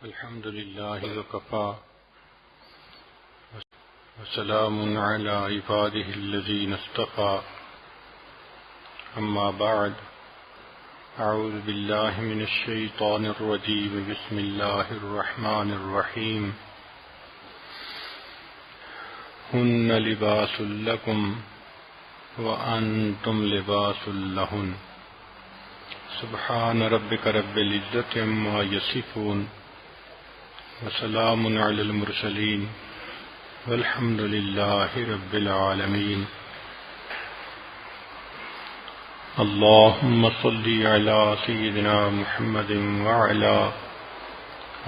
الحمد لله وكفى وسلام على عباده الذين اصطفى أما بعد أعوذ بالله من الشيطان الرجيم بسم الله الرحمن الرحيم هن لباس لكم وأنتم لباس لهن سبحان ربك رب العزة عما يصفون وسلام على المرسلين والحمد لله رب العالمين اللهم صل على سيدنا محمد وعلى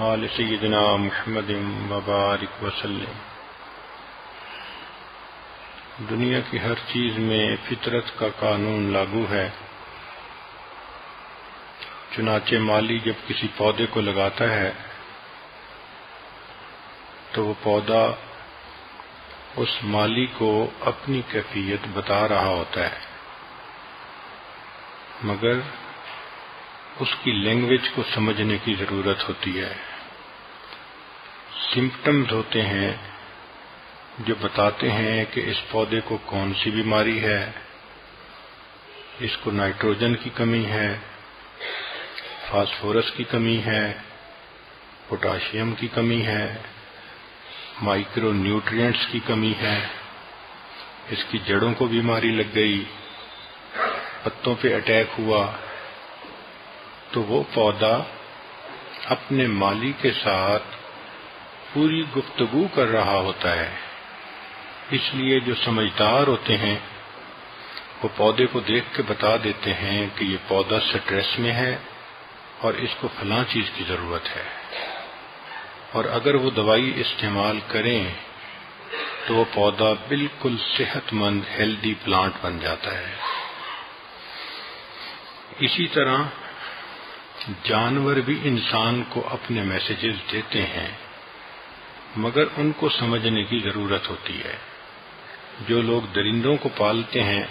آل سيدنا محمد وبارك وسلم۔ دنیا کی ہر چیز میں فطرت کا قانون لاگو ہے، چنانچہ مالی جب کسی پودے کو لگاتا ہے تو وہ پودا اس مالی کو اپنی کیفیت بتا رہا ہوتا ہے، مگر اس کی لینگویج کو سمجھنے کی ضرورت ہوتی ہے۔ سمپٹمز ہوتے ہیں جو بتاتے ہیں کہ اس پودے کو کون سی بیماری ہے، اس کو نائٹروجن کی کمی ہے، فاسفورس کی کمی ہے، پوٹاشیم کی کمی ہے، مائکرو نیوٹرینٹس کی کمی ہے، اس کی جڑوں کو بیماری لگ گئی، پتوں پہ اٹیک ہوا، تو وہ پودا اپنے مالی کے ساتھ پوری گفتگو کر رہا ہوتا ہے۔ اس لیے جو سمجھدار ہوتے ہیں وہ پودے کو دیکھ کے بتا دیتے ہیں کہ یہ پودا سٹریس میں ہے اور اس کو فلاں چیز کی ضرورت ہے، اور اگر وہ دوائی استعمال کریں تو وہ پودا بالکل صحت مند ہیلدی پلانٹ بن جاتا ہے۔ اسی طرح جانور بھی انسان کو اپنے میسیجز دیتے ہیں، مگر ان کو سمجھنے کی ضرورت ہوتی ہے۔ جو لوگ درندوں کو پالتے ہیں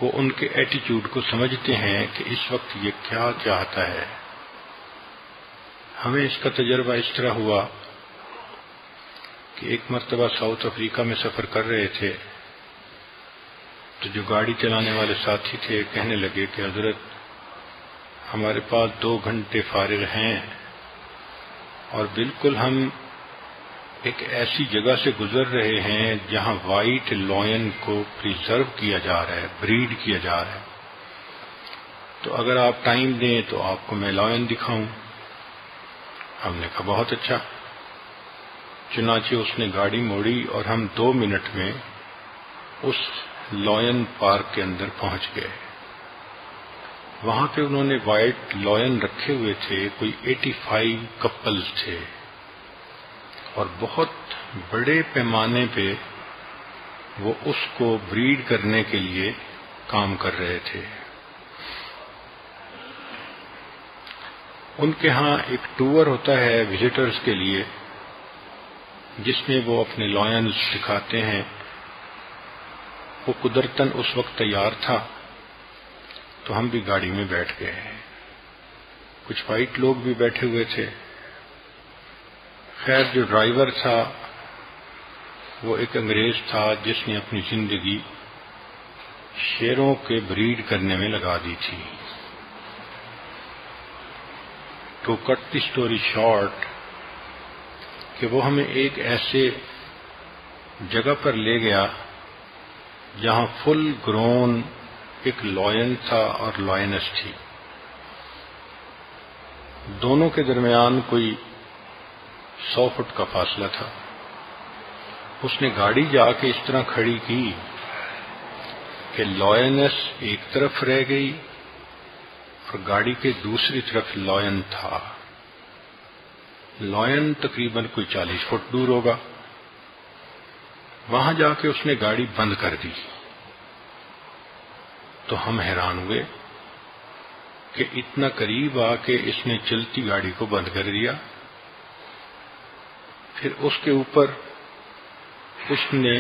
وہ ان کے ایٹیچیوڈ کو سمجھتے ہیں کہ اس وقت یہ کیا چاہتا ہے۔ ہمیں اس کا تجربہ اس طرح ہوا کہ ایک مرتبہ ساؤتھ افریقہ میں سفر کر رہے تھے تو جو گاڑی چلانے والے ساتھی تھے کہنے لگے کہ حضرت ہمارے پاس 2 گھنٹے فارغ ہیں اور بالکل ہم ایک ایسی جگہ سے گزر رہے ہیں جہاں وائٹ لائن کو پریزرو کیا جا رہا ہے، بریڈ کیا جا رہا ہے، تو اگر آپ ٹائم دیں تو آپ کو میں لائن دکھاؤں۔ ہم نے کہا بہت اچھا۔ چنانچہ اس نے گاڑی موڑی اور ہم 2 منٹ میں اس لائن پارک کے اندر پہنچ گئے۔ وہاں پہ انہوں نے وائٹ لائن رکھے ہوئے تھے، کوئی 85 کپلز تھے، اور بہت بڑے پیمانے پہ وہ اس کو بریڈ کرنے کے لیے کام کر رہے تھے۔ ان کے ہاں ایک ٹور ہوتا ہے وزٹرز کے لیے جس میں وہ اپنے لائنز دکھاتے ہیں۔ وہ قدرتاً اس وقت تیار تھا تو ہم بھی گاڑی میں بیٹھ گئے۔ کچھ وائٹ لوگ بھی بیٹھے ہوئے تھے۔ خیر جو ڈرائیور تھا وہ ایک انگریز تھا جس نے اپنی زندگی شیروں کے بریڈ کرنے میں لگا دی تھی۔ To cut the story short کہ وہ ہمیں ایک ایسے جگہ پر لے گیا جہاں فل گرون ایک لائن تھا اور لائنس تھی، دونوں کے درمیان کوئی 100 فٹ کا فاصلہ تھا۔ اس نے گاڑی جا کے اس طرح کھڑی کی کہ لائنس ایک طرف رہ گئی اور گاڑی کے دوسری طرف لائن تھا۔ لائن تقریباً کوئی 40 فٹ دور ہوگا۔ وہاں جا کے اس نے گاڑی بند کر دی تو ہم حیران ہوئے کہ اتنا قریب آ کے اس نے چلتی گاڑی کو بند کر دیا۔ پھر اس کے اوپر اس نے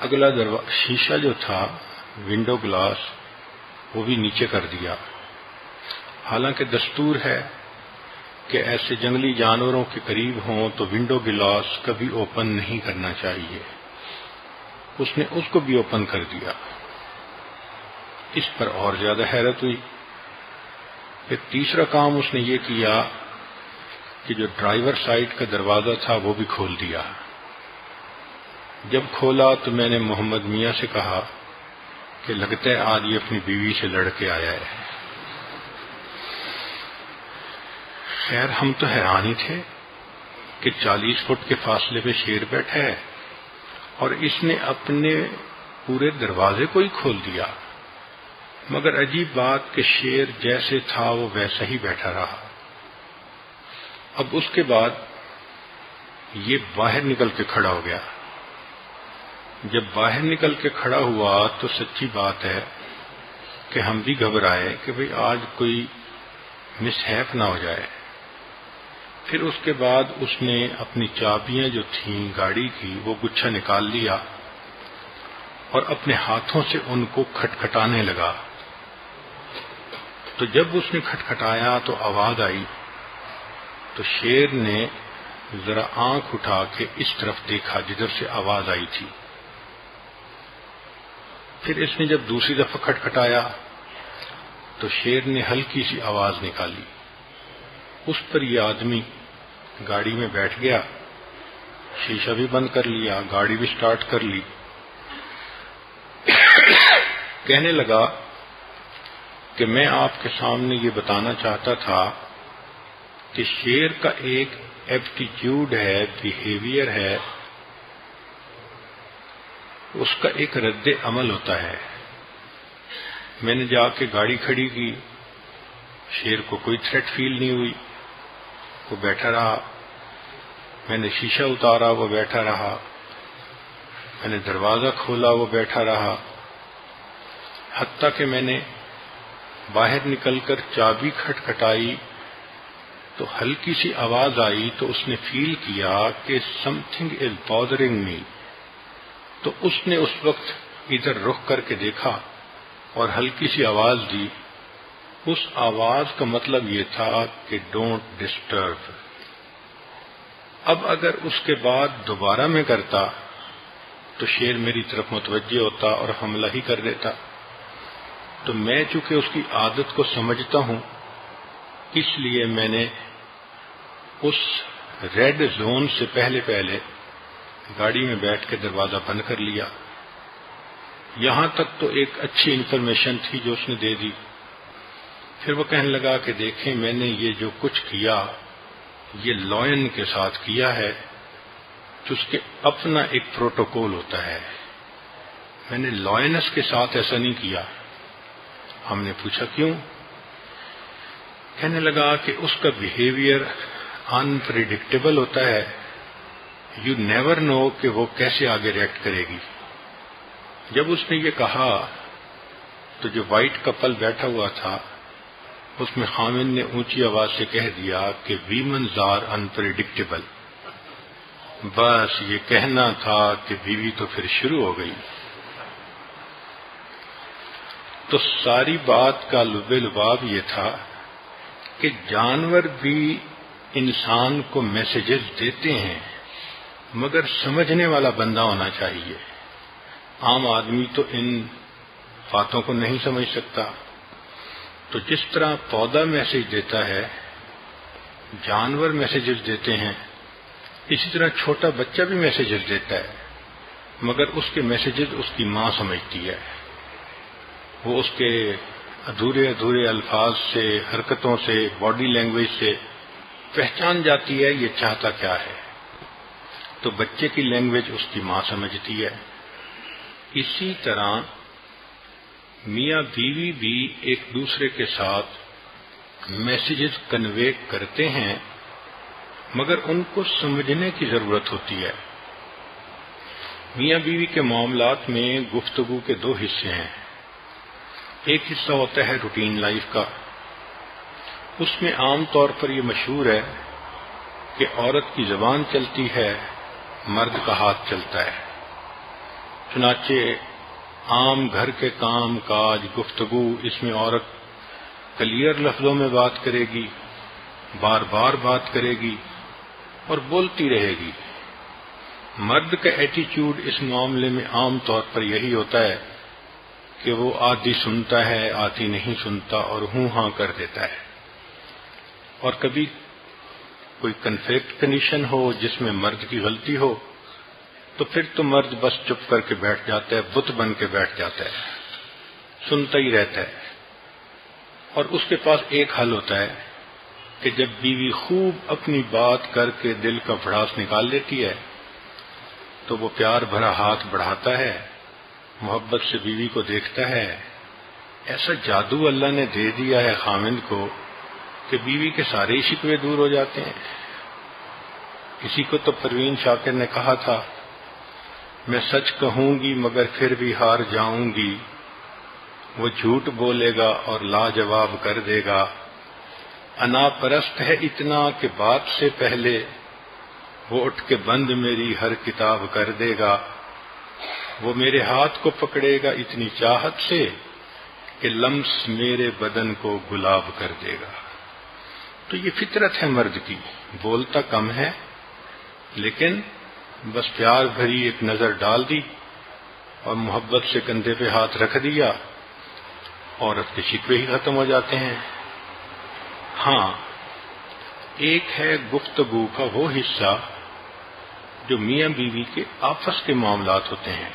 اگلا شیشہ جو تھا ونڈو گلاس وہ بھی نیچے کر دیا۔ حالانکہ دستور ہے کہ ایسے جنگلی جانوروں کے قریب ہوں تو ونڈو گلاس کبھی اوپن نہیں کرنا چاہیے. اس نے اس کو بھی اوپن کر دیا. اس پر اور زیادہ حیرت ہوئی. پھر تیسرا کام اس نے یہ کیا کہ جو ڈرائیور سائڈ کا دروازہ تھا وہ بھی کھول دیا. جب کھولا تو میں نے محمد میاں سے کہا کہ لگتا ہے آج یہ اپنی بیوی سے لڑ کے آیا ہے. خیر ہم تو حیران ہی تھے کہ 40 فٹ کے فاصلے پہ شیر بیٹھا ہے اور اس نے اپنے پورے دروازے کو ہی کھول دیا. مگر عجیب بات کہ شیر جیسے تھا وہ ویسا ہی بیٹھا رہا. اب اس کے بعد یہ باہر نکل کے کھڑا ہو گیا. جب باہر نکل کے کھڑا ہوا تو سچی بات ہے کہ ہم بھی گھبرائے کہ بھئی آج کوئی مس ہیپ نہ ہو جائے. پھر اس کے بعد اس نے اپنی چابیاں جو تھیں گاڑی کی وہ گچھا نکال لیا اور اپنے ہاتھوں سے ان کو کھٹکھٹانے لگا. تو جب اس نے کھٹکھٹایا تو آواز آئی تو شیر نے ذرا آنکھ اٹھا کے اس طرف دیکھا جدھر سے آواز آئی تھی. پھر اس نے جب دوسری دفعہ کھٹکھٹایا تو شیر نے ہلکی سی آواز نکالی. اس پر یہ آدمی گاڑی میں بیٹھ گیا, شیشہ بھی بند کر لیا, گاڑی بھی سٹارٹ کر لی. کہنے لگا کہ میں آپ کے سامنے یہ بتانا چاہتا تھا کہ شیر کا ایک ایپٹیچیوڈ ہے, بیہیویئر ہے, اس کا ایک رد عمل ہوتا ہے. میں نے جا کے گاڑی کھڑی کی, شیر کو کوئی تھریٹ فیل نہیں ہوئی, وہ بیٹھا رہا. میں نے شیشہ اتارا, وہ بیٹھا رہا. میں نے دروازہ کھولا, وہ بیٹھا رہا. حتیٰ کہ میں نے باہر نکل کر چابی کھٹکھٹائی تو ہلکی سی آواز آئی تو اس نے فیل کیا کہ some thing is bothering me. تو اس نے اس وقت ادھر رخ کر کے دیکھا اور ہلکی سی آواز دی. اس آواز کا مطلب یہ تھا کہ ڈونٹ ڈسٹرب. اب اگر اس کے بعد دوبارہ میں کرتا تو شیر میری طرف متوجہ ہوتا اور حملہ ہی کر دیتا. تو میں چونکہ اس کی عادت کو سمجھتا ہوں اس لیے میں نے اس ریڈ زون سے پہلے گاڑی میں بیٹھ کے دروازہ بند کر لیا. یہاں تک تو ایک اچھی انفارمیشن تھی جو اس نے دے دی. پھر وہ کہنے لگا کہ دیکھیں میں نے یہ جو کچھ کیا یہ لائن کے ساتھ کیا ہے, تو اس کے اپنا ایک پروٹوکول ہوتا ہے. میں نے لائنس کے ساتھ ایسا نہیں کیا. ہم نے پوچھا کیوں؟ کہنے لگا کہ اس کا بیہیویئر انپریڈکٹیبل ہوتا ہے. یو نیور نو کہ وہ کیسے آگے ریئیکٹ کرے گی. جب اس نے یہ کہا تو جو وائٹ کپل بیٹھا ہوا تھا اس میں خامن نے اونچی آواز سے کہہ دیا کہ ویمنز آر انپریڈکٹیبل. بس یہ کہنا تھا کہ بیوی تو پھر شروع ہو گئی. تو ساری بات کا لب لباب یہ تھا کہ جانور بھی انسان کو میسیجز دیتے ہیں مگر سمجھنے والا بندہ ہونا چاہیے. عام آدمی تو ان باتوں کو نہیں سمجھ سکتا. تو جس طرح پودا میسیج دیتا ہے, جانور میسیجز دیتے ہیں, اسی طرح چھوٹا بچہ بھی میسیجز دیتا ہے مگر اس کے میسیجز اس کی ماں سمجھتی ہے. وہ اس کے ادھورے الفاظ سے, حرکتوں سے, باڈی لینگویج سے پہچان جاتی ہے یہ چاہتا کیا ہے. تو بچے کی لینگویج اس کی ماں سمجھتی ہے. اسی طرح میاں بیوی بھی ایک دوسرے کے ساتھ میسیجز کنوے کرتے ہیں مگر ان کو سمجھنے کی ضرورت ہوتی ہے. میاں بیوی کے معاملات میں گفتگو کے دو حصے ہیں. ایک حصہ ہوتا ہے روٹین لائف کا. اس میں عام طور پر یہ مشہور ہے کہ عورت کی زبان چلتی ہے, مرد کا ہاتھ چلتا ہے. چنانچہ عام گھر کے کام کاج, گفتگو, اس میں عورت کلیئر لفظوں میں بات کرے گی, بار بار بات کرے گی اور بولتی رہے گی۔ مرد کا ایٹیچیوڈ اس معاملے میں عام طور پر یہی ہوتا ہے کہ وہ آدھی سنتا ہے، آدھی نہیں سنتا اور ہوں ہاں کر دیتا ہے۔ اور کبھی کوئی کنفلکٹ کنڈیشن ہو جس میں مرد کی غلطی ہو تو پھر تو مرد بس چپ کر کے بیٹھ جاتا ہے، بت بن کے بیٹھ جاتا ہے، سنتا ہی رہتا ہے۔ اور اس کے پاس ایک حل ہوتا ہے کہ جب بیوی خوب اپنی بات کر کے دل کا بھڑاس نکال لیتی ہے تو وہ پیار بھرا ہاتھ بڑھاتا ہے، محبت سے بیوی کو دیکھتا ہے۔ ایسا جادو اللہ نے دے دیا ہے خاوند کو کہ بیوی کے سارے شکوے دور ہو جاتے ہیں۔ کسی کو تو پروین شاکر نے کہا تھا، میں سچ کہوں گی مگر پھر بھی ہار جاؤں گی، وہ جھوٹ بولے گا اور لاجواب کر دے گا، انا پرست ہے اتنا کہ بات سے پہلے وہ اٹھ کے بند میری ہر کتاب کر دے گا، وہ میرے ہاتھ کو پکڑے گا اتنی چاہت سے کہ لمس میرے بدن کو گلاب کر دے گا۔ تو یہ فطرت ہے مرد کی، بولتا کم ہے لیکن بس پیار بھری ایک نظر ڈال دی اور محبت سے کندھے پہ ہاتھ رکھ دیا، عورت کے شکوے ہی ختم ہو جاتے ہیں۔ ہاں، ایک ہے گفتگو کا وہ حصہ جو میاں بیوی کے آپس کے معاملات ہوتے ہیں،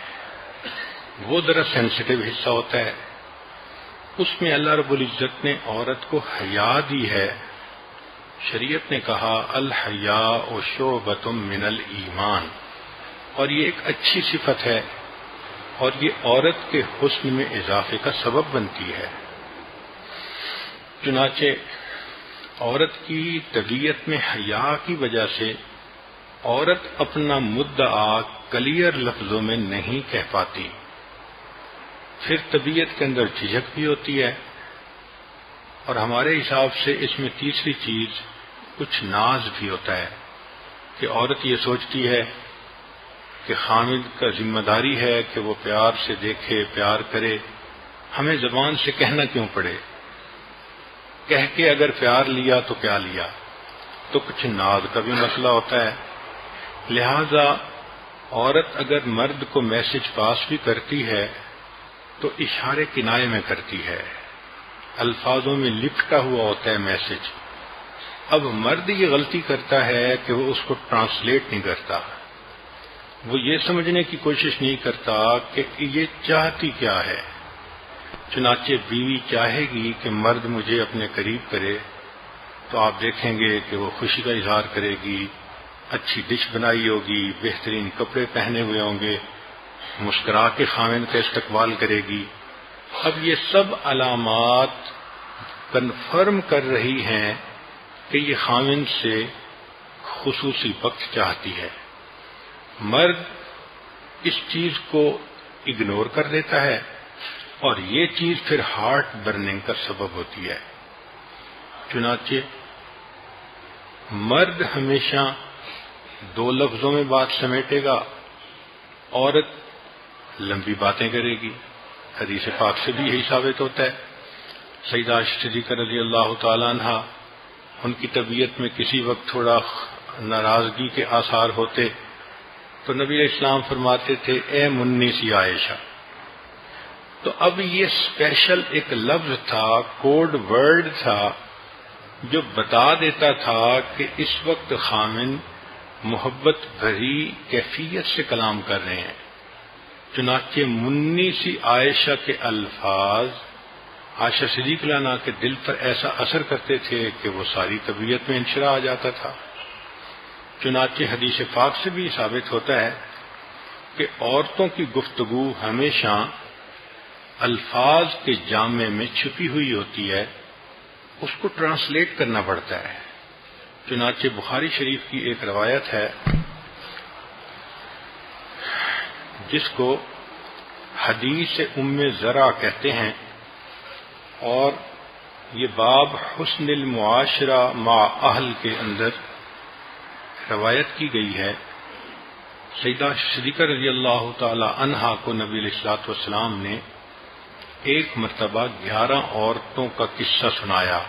وہ ذرا سینسٹیو حصہ ہوتا ہے۔ اس میں اللہ رب العزت نے عورت کو حیا دی ہے۔ شریعت نے کہا الحیاء شعبۃ من الایمان، اور یہ ایک اچھی صفت ہے اور یہ عورت کے حسن میں اضافے کا سبب بنتی ہے۔ چنانچہ عورت کی طبیعت میں حیا کی وجہ سے عورت اپنا مدعا کلیئر لفظوں میں نہیں کہہ پاتی، پھر طبیعت کے اندر جھجک بھی ہوتی ہے۔ اور ہمارے حساب سے اس میں تیسری چیز کچھ ناز بھی ہوتا ہے کہ عورت یہ سوچتی ہے کہ خامد کا ذمہ داری ہے کہ وہ پیار سے دیکھے، پیار کرے، ہمیں زبان سے کہنا کیوں پڑے، کہہ کے اگر پیار لیا تو کیا لیا۔ تو کچھ ناز کا بھی مسئلہ ہوتا ہے۔ لہذا عورت اگر مرد کو میسج پاس بھی کرتی ہے تو اشارے کنائے میں کرتی ہے، الفاظوں میں لپٹا ہوا ہوتا ہے میسج۔ اب مرد یہ غلطی کرتا ہے کہ وہ اس کو ٹرانسلیٹ نہیں کرتا، وہ یہ سمجھنے کی کوشش نہیں کرتا کہ یہ چاہتی کیا ہے۔ چنانچہ بیوی چاہے گی کہ مرد مجھے اپنے قریب کرے تو آپ دیکھیں گے کہ وہ خوشی کا اظہار کرے گی، اچھی ڈش بنائی ہوگی، بہترین کپڑے پہنے ہوئے ہوں گے، مسکرا کے خاوند کا استقبال کرے گی۔ اب یہ سب علامات کنفرم کر رہی ہیں کہ یہ خاوند سے خصوصی وقت چاہتی ہے۔ مرد اس چیز کو اگنور کر دیتا ہے اور یہ چیز پھر ہارٹ برننگ کا سبب ہوتی ہے۔ چنانچہ مرد ہمیشہ دو لفظوں میں بات سمیٹے گا، عورت لمبی باتیں کرے گی۔ حدیث پاک سے بھی یہی ثابت ہوتا ہے۔ سیدہ عائشہ صدیقہ رضی اللہ تعالی عنہ، ان کی طبیعت میں کسی وقت تھوڑا ناراضگی کے آثار ہوتے تو نبی علیہ السلام فرماتے تھے اے منی سی عائشہ۔ تو اب یہ اسپیشل ایک لفظ تھا، کوڈ ورڈ تھا جو بتا دیتا تھا کہ اس وقت خامن محبت بھری کیفیت سے کلام کر رہے ہیں۔ چنانچہ منی سی عائشہ کے الفاظ عائشہ صدیقہ عنہا کے دل پر ایسا اثر کرتے تھے کہ وہ ساری طبیعت میں انشراح آ جاتا تھا۔ چنانچہ حدیث پاک سے بھی ثابت ہوتا ہے کہ عورتوں کی گفتگو ہمیشہ الفاظ کے جامع میں چھپی ہوئی ہوتی ہے، اس کو ٹرانسلیٹ کرنا پڑتا ہے۔ چنانچہ بخاری شریف کی ایک روایت ہے جس کو حدیث ام زرع کہتے ہیں، اور یہ باب حسن المعاشرہ مع اہل کے اندر روایت کی گئی ہے۔ سیدہ صدیقہ رضی اللہ تعالی عنہا کو نبی علیہ الصلوۃ والسلام نے ایک مرتبہ 11 عورتوں کا قصہ سنایا۔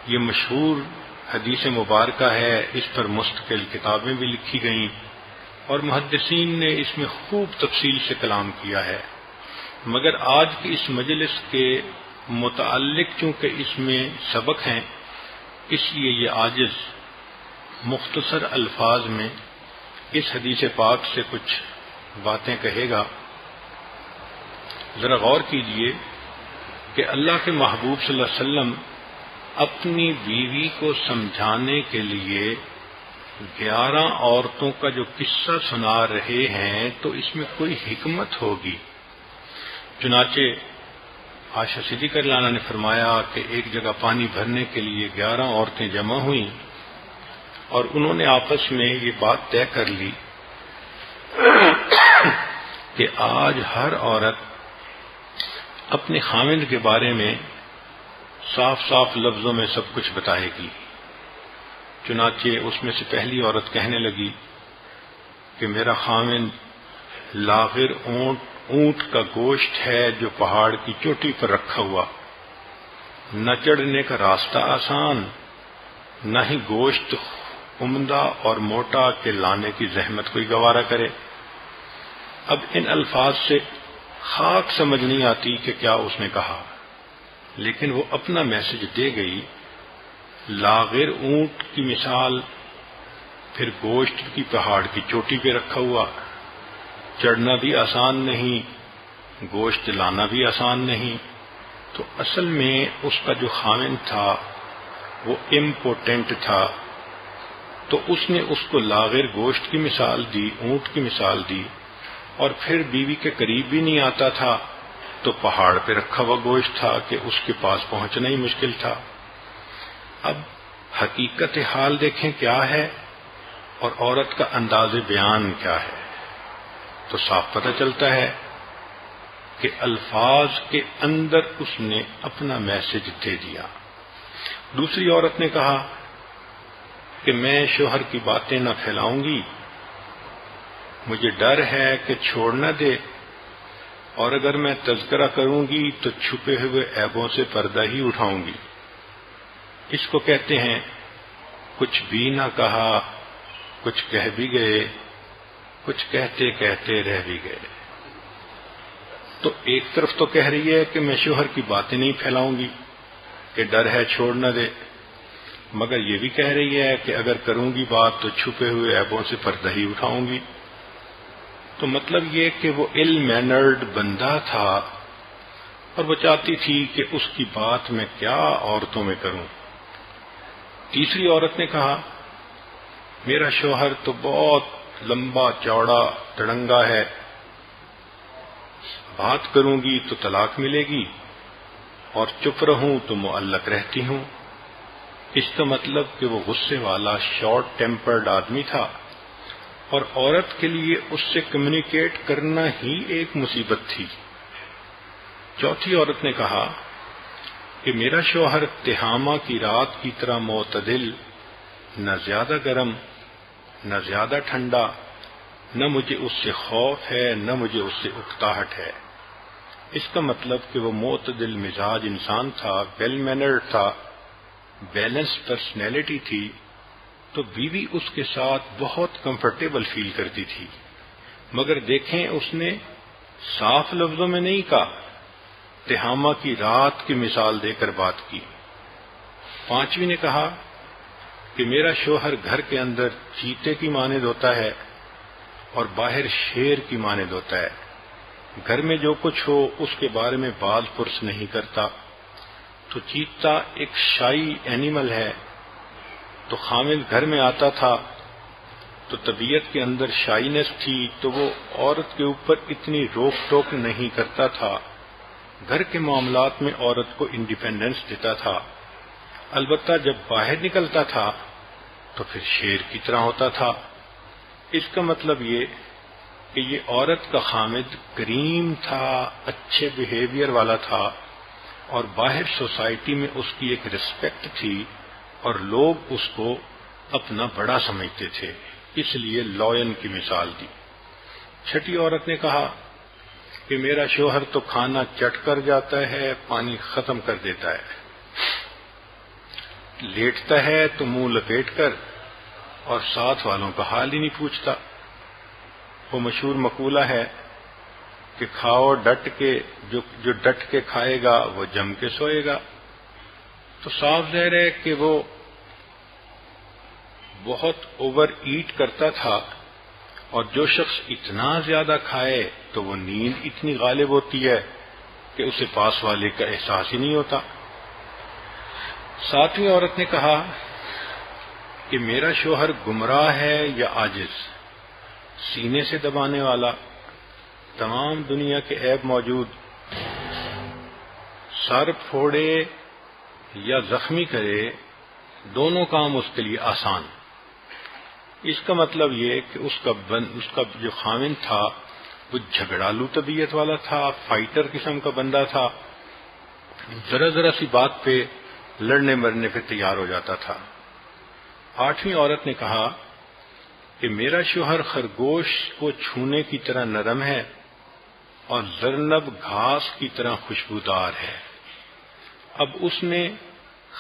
یہ مشہور حدیث مبارکہ ہے، اس پر مستقل کتابیں بھی لکھی گئیں اور محدثین نے اس میں خوب تفصیل سے کلام کیا ہے، مگر آج کی اس مجلس کے متعلق چونکہ اس میں سبق ہیں، اس لیے یہ عاجز مختصر الفاظ میں اس حدیث پاک سے کچھ باتیں کہے گا۔ ذرا غور کیجئے کہ اللہ کے محبوب صلی اللہ علیہ وسلم اپنی بیوی کو سمجھانے کے لیے 11 عورتوں کا جو قصہ سنا رہے ہیں تو اس میں کوئی حکمت ہوگی۔ چنانچہ عائشہ صدیقہ رضی اللہ عنہا نے فرمایا کہ ایک جگہ پانی بھرنے کے لیے 11 عورتیں جمع ہوئیں اور انہوں نے آپس میں یہ بات طے کر لی کہ آج ہر عورت اپنے خاوند کے بارے میں صاف صاف لفظوں میں سب کچھ بتائے گی۔ چنانچہ اس میں سے پہلی عورت کہنے لگی کہ میرا خاوند لاغر اونٹ کا گوشت ہے جو پہاڑ کی چوٹی پر رکھا ہوا، نہ چڑھنے کا راستہ آسان، نہ ہی گوشت عمدہ اور موٹا کہ لانے کی زحمت کوئی گوارا کرے۔ اب ان الفاظ سے خاک سمجھ نہیں آتی کہ کیا اس نے کہا، لیکن وہ اپنا میسج دے گئی۔ لاغر اونٹ کی مثال، پھر گوشت کی پہاڑ کی چوٹی پہ رکھا ہوا، چڑھنا بھی آسان نہیں، گوشت لانا بھی آسان نہیں، تو اصل میں اس کا جو خاوند تھا وہ امپوٹنٹ تھا، تو اس نے اس کو لاغر گوشت کی مثال دی، اونٹ کی مثال دی، اور پھر بیوی کے قریب بھی نہیں آتا تھا تو پہاڑ پہ رکھا ہوا گوشت تھا کہ اس کے پاس پہنچنا ہی مشکل تھا۔ اب حقیقت حال دیکھیں کیا ہے اور عورت کا انداز بیان کیا ہے، تو صاف پتہ چلتا ہے کہ الفاظ کے اندر اس نے اپنا میسج دے دیا۔ دوسری عورت نے کہا کہ میں شوہر کی باتیں نہ پھیلاؤں گی، مجھے ڈر ہے کہ چھوڑ نہ دے، اور اگر میں تذکرہ کروں گی تو چھپے ہوئے عیبوں سے پردہ ہی اٹھاؤں گی۔ اس کو کہتے ہیں کچھ بھی نہ کہا، کچھ کہہ بھی گئے، کچھ کہتے کہتے رہ بھی گئے۔ تو ایک طرف تو کہہ رہی ہے کہ میں شوہر کی باتیں نہیں پھیلاؤں گی کہ ڈر ہے چھوڑ نہ دے، مگر یہ بھی کہہ رہی ہے کہ اگر کروں گی بات تو چھپے ہوئے عیبوں سے پردہ ہی اٹھاؤں گی۔ تو مطلب یہ کہ وہ ill mannered بندہ تھا اور وہ چاہتی تھی کہ اس کی بات میں کیا عورتوں میں کروں۔ تیسری عورت نے کہا میرا شوہر تو بہت لمبا چوڑا تڑنگا ہے، بات کروں گی تو طلاق ملے گی اور چپ رہوں تو معلق رہتی ہوں۔ اس کا مطلب کہ وہ غصے والا شارٹ ٹیمپرڈ آدمی تھا اور عورت کے لیے اس سے کمیونیکیٹ کرنا ہی ایک مصیبت تھی۔ چوتھی عورت نے کہا کہ میرا شوہر تہامہ کی رات کی طرح معتدل، نہ زیادہ گرم نہ زیادہ ٹھنڈا، نہ مجھے اس سے خوف ہے نہ مجھے اس سے اکتاہٹ ہے۔ اس کا مطلب کہ وہ معتدل مزاج انسان تھا، ویل مینرڈ تھا، بیلنس پرسنالٹی تھی، تو بیوی اس کے ساتھ بہت کمفرٹیبل فیل کرتی تھی۔ مگر دیکھیں اس نے صاف لفظوں میں نہیں کہا، تہامہ کی رات کی مثال دے کر بات کی۔ پانچویں نے کہا کہ میرا شوہر گھر کے اندر چیتے کی مانند ہوتا ہے اور باہر شیر کی مانند ہوتا ہے، گھر میں جو کچھ ہو اس کے بارے میں باز پرس نہیں کرتا۔ تو چیتا ایک شائی اینیمل ہے، تو خامد گھر میں آتا تھا تو طبیعت کے اندر شائنس تھی، تو وہ عورت کے اوپر اتنی روک ٹوک نہیں کرتا تھا، گھر کے معاملات میں عورت کو انڈیپینڈنس دیتا تھا۔ البتہ جب باہر نکلتا تھا تو پھر شیر کی طرح ہوتا تھا۔ اس کا مطلب یہ کہ یہ عورت کا خامد کریم تھا، اچھے بیہیویئر والا تھا، اور باہر سوسائٹی میں اس کی ایک ریسپیکٹ تھی اور لوگ اس کو اپنا بڑا سمجھتے تھے، اس لیے لائن کی مثال دی۔ چھٹی عورت نے کہا کہ میرا شوہر تو کھانا چٹ کر جاتا ہے، پانی ختم کر دیتا ہے۔ لیٹتا ہے تو منہ لپیٹ کر اور ساتھ والوں کا حال ہی نہیں پوچھتا۔ وہ مشہور مقولہ ہے کہ کھاؤ ڈٹ کے، جو ڈٹ کے کھائے گا وہ جم کے سوئے گا۔ تو صاف ظاہر ہے کہ وہ بہت اوور ایٹ کرتا تھا، اور جو شخص اتنا زیادہ کھائے تو وہ نیند اتنی غالب ہوتی ہے کہ اسے پاس والے کا احساس ہی نہیں ہوتا۔ ساتویں عورت نے کہا کہ میرا شوہر گمراہ ہے یا عاجز، سینے سے دبانے والا، تمام دنیا کے عیب موجود، سر پھوڑے یا زخمی کرے، دونوں کام اس کے لیے آسان۔ اس کا مطلب یہ کہ اس کا جو خاوند تھا وہ جھگڑالو طبیعت والا تھا، فائٹر قسم کا بندہ تھا، ذرا ذرا سی بات پہ لڑنے مرنے پہ تیار ہو جاتا تھا۔ آٹھویں عورت نے کہا کہ میرا شوہر خرگوش کو چھونے کی طرح نرم ہے اور زرنب گھاس کی طرح خوشبودار ہے۔ اب اس نے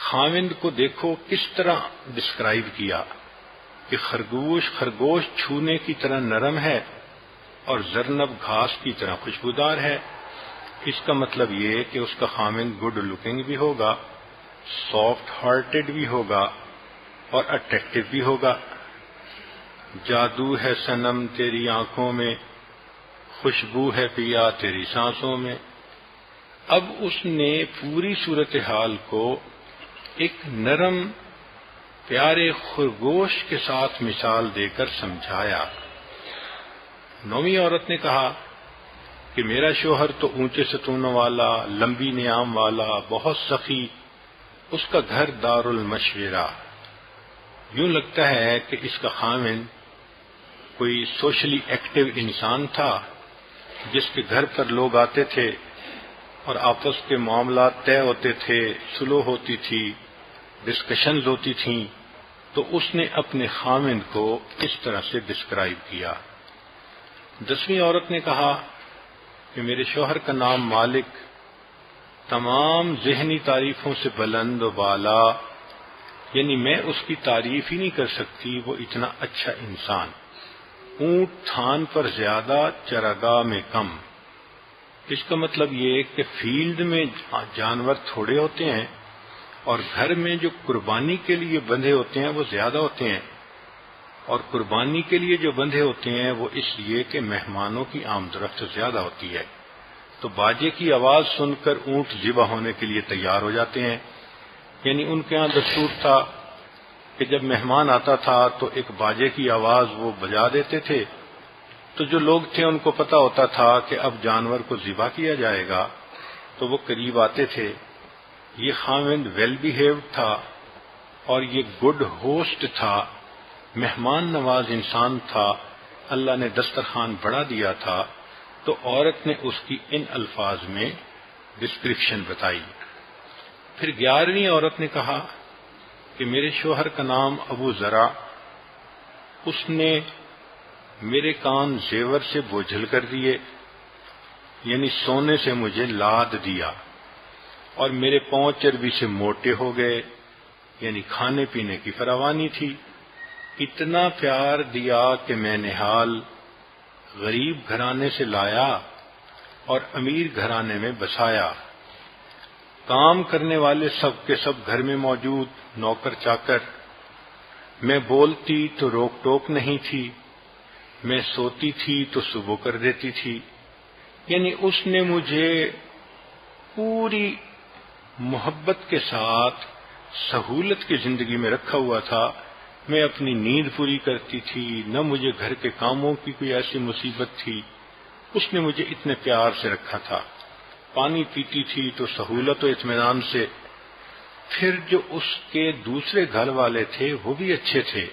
خاوند کو دیکھو کس طرح ڈسکرائب کیا کہ خرگوش چھونے کی طرح نرم ہے اور زرنب گھاس کی طرح خوشبودار ہے۔ اس کا مطلب یہ کہ اس کا خاوند گڈ لکنگ بھی ہوگا، سافٹ ہارٹڈ بھی ہوگا اور اٹریکٹیو بھی ہوگا۔ جادو ہے صنم تیری آنکھوں میں، خوشبو ہے پیا تیری سانسوں میں۔ اب اس نے پوری صورتحال کو ایک نرم پیارے خرگوش کے ساتھ مثال دے کر سمجھایا۔ نویں عورت نے کہا کہ میرا شوہر تو اونچے ستونوں والا، لمبی نیام والا، بہت سخی، اس کا گھر دار المشورہ، یوں لگتا ہے کہ اس کا خاوند کوئی سوشلی ایکٹیو انسان تھا جس کے گھر پر لوگ آتے تھے اور آپس کے معاملات طے ہوتے تھے، سلو ہوتی تھی، ڈسکشنز ہوتی تھیں۔ تو اس نے اپنے خاوند کو اس طرح سے ڈسکرائب کیا۔ 10ویں عورت نے کہا کہ میرے شوہر کا نام مالک، تمام ذہنی تعریفوں سے بلند و بالا، یعنی میں اس کی تعریف ہی نہیں کر سکتی، وہ اتنا اچھا انسان، اونٹ تھان پر زیادہ چراگاہ میں کم۔ اس کا مطلب یہ کہ فیلڈ میں جانور تھوڑے ہوتے ہیں اور گھر میں جو قربانی کے لیے بندھے ہوتے ہیں وہ زیادہ ہوتے ہیں، اور قربانی کے لیے جو بندھے ہوتے ہیں وہ اس لیے کہ مہمانوں کی آمد و رفت زیادہ ہوتی ہے۔ تو باجے کی آواز سن کر اونٹ ذبح ہونے کے لیے تیار ہو جاتے ہیں، یعنی ان کے ہاں دستور تھا کہ جب مہمان آتا تھا تو ایک باجے کی آواز وہ بجا دیتے تھے، تو جو لوگ تھے ان کو پتہ ہوتا تھا کہ اب جانور کو ذبح کیا جائے گا، تو وہ قریب آتے تھے۔ یہ خاوند ویل بیہیوڈ تھا اور یہ گڈ ہوسٹ تھا، مہمان نواز انسان تھا، اللہ نے دسترخوان بڑھا دیا تھا۔ تو عورت نے اس کی ان الفاظ میں ڈسکرپشن بتائی۔ پھر 11ویں عورت نے کہا کہ میرے شوہر کا نام ابو ذرا، اس نے میرے کان زیور سے بوجھل کر دیے، یعنی سونے سے مجھے لاد دیا، اور میرے پاؤں چربی سے موٹے ہو گئے، یعنی کھانے پینے کی فراوانی تھی۔ اتنا پیار دیا کہ میں نہال غریب گھرانے سے لایا اور امیر گھرانے میں بسایا۔ کام کرنے والے سب کے سب گھر میں موجود، نوکر چاکر۔ میں بولتی تو روک ٹوک نہیں تھی، میں سوتی تھی تو صبح کر دیتی تھی۔ یعنی اس نے مجھے پوری محبت کے ساتھ سہولت کی زندگی میں رکھا ہوا تھا۔ میں اپنی نیند پوری کرتی تھی، نہ مجھے گھر کے کاموں کی کوئی ایسی مصیبت تھی۔ اس نے مجھے اتنے پیار سے رکھا تھا۔ پانی پیتی تھی تو سہولت و اطمینان سے۔ پھر جو اس کے دوسرے گھر والے تھے وہ بھی اچھے تھے،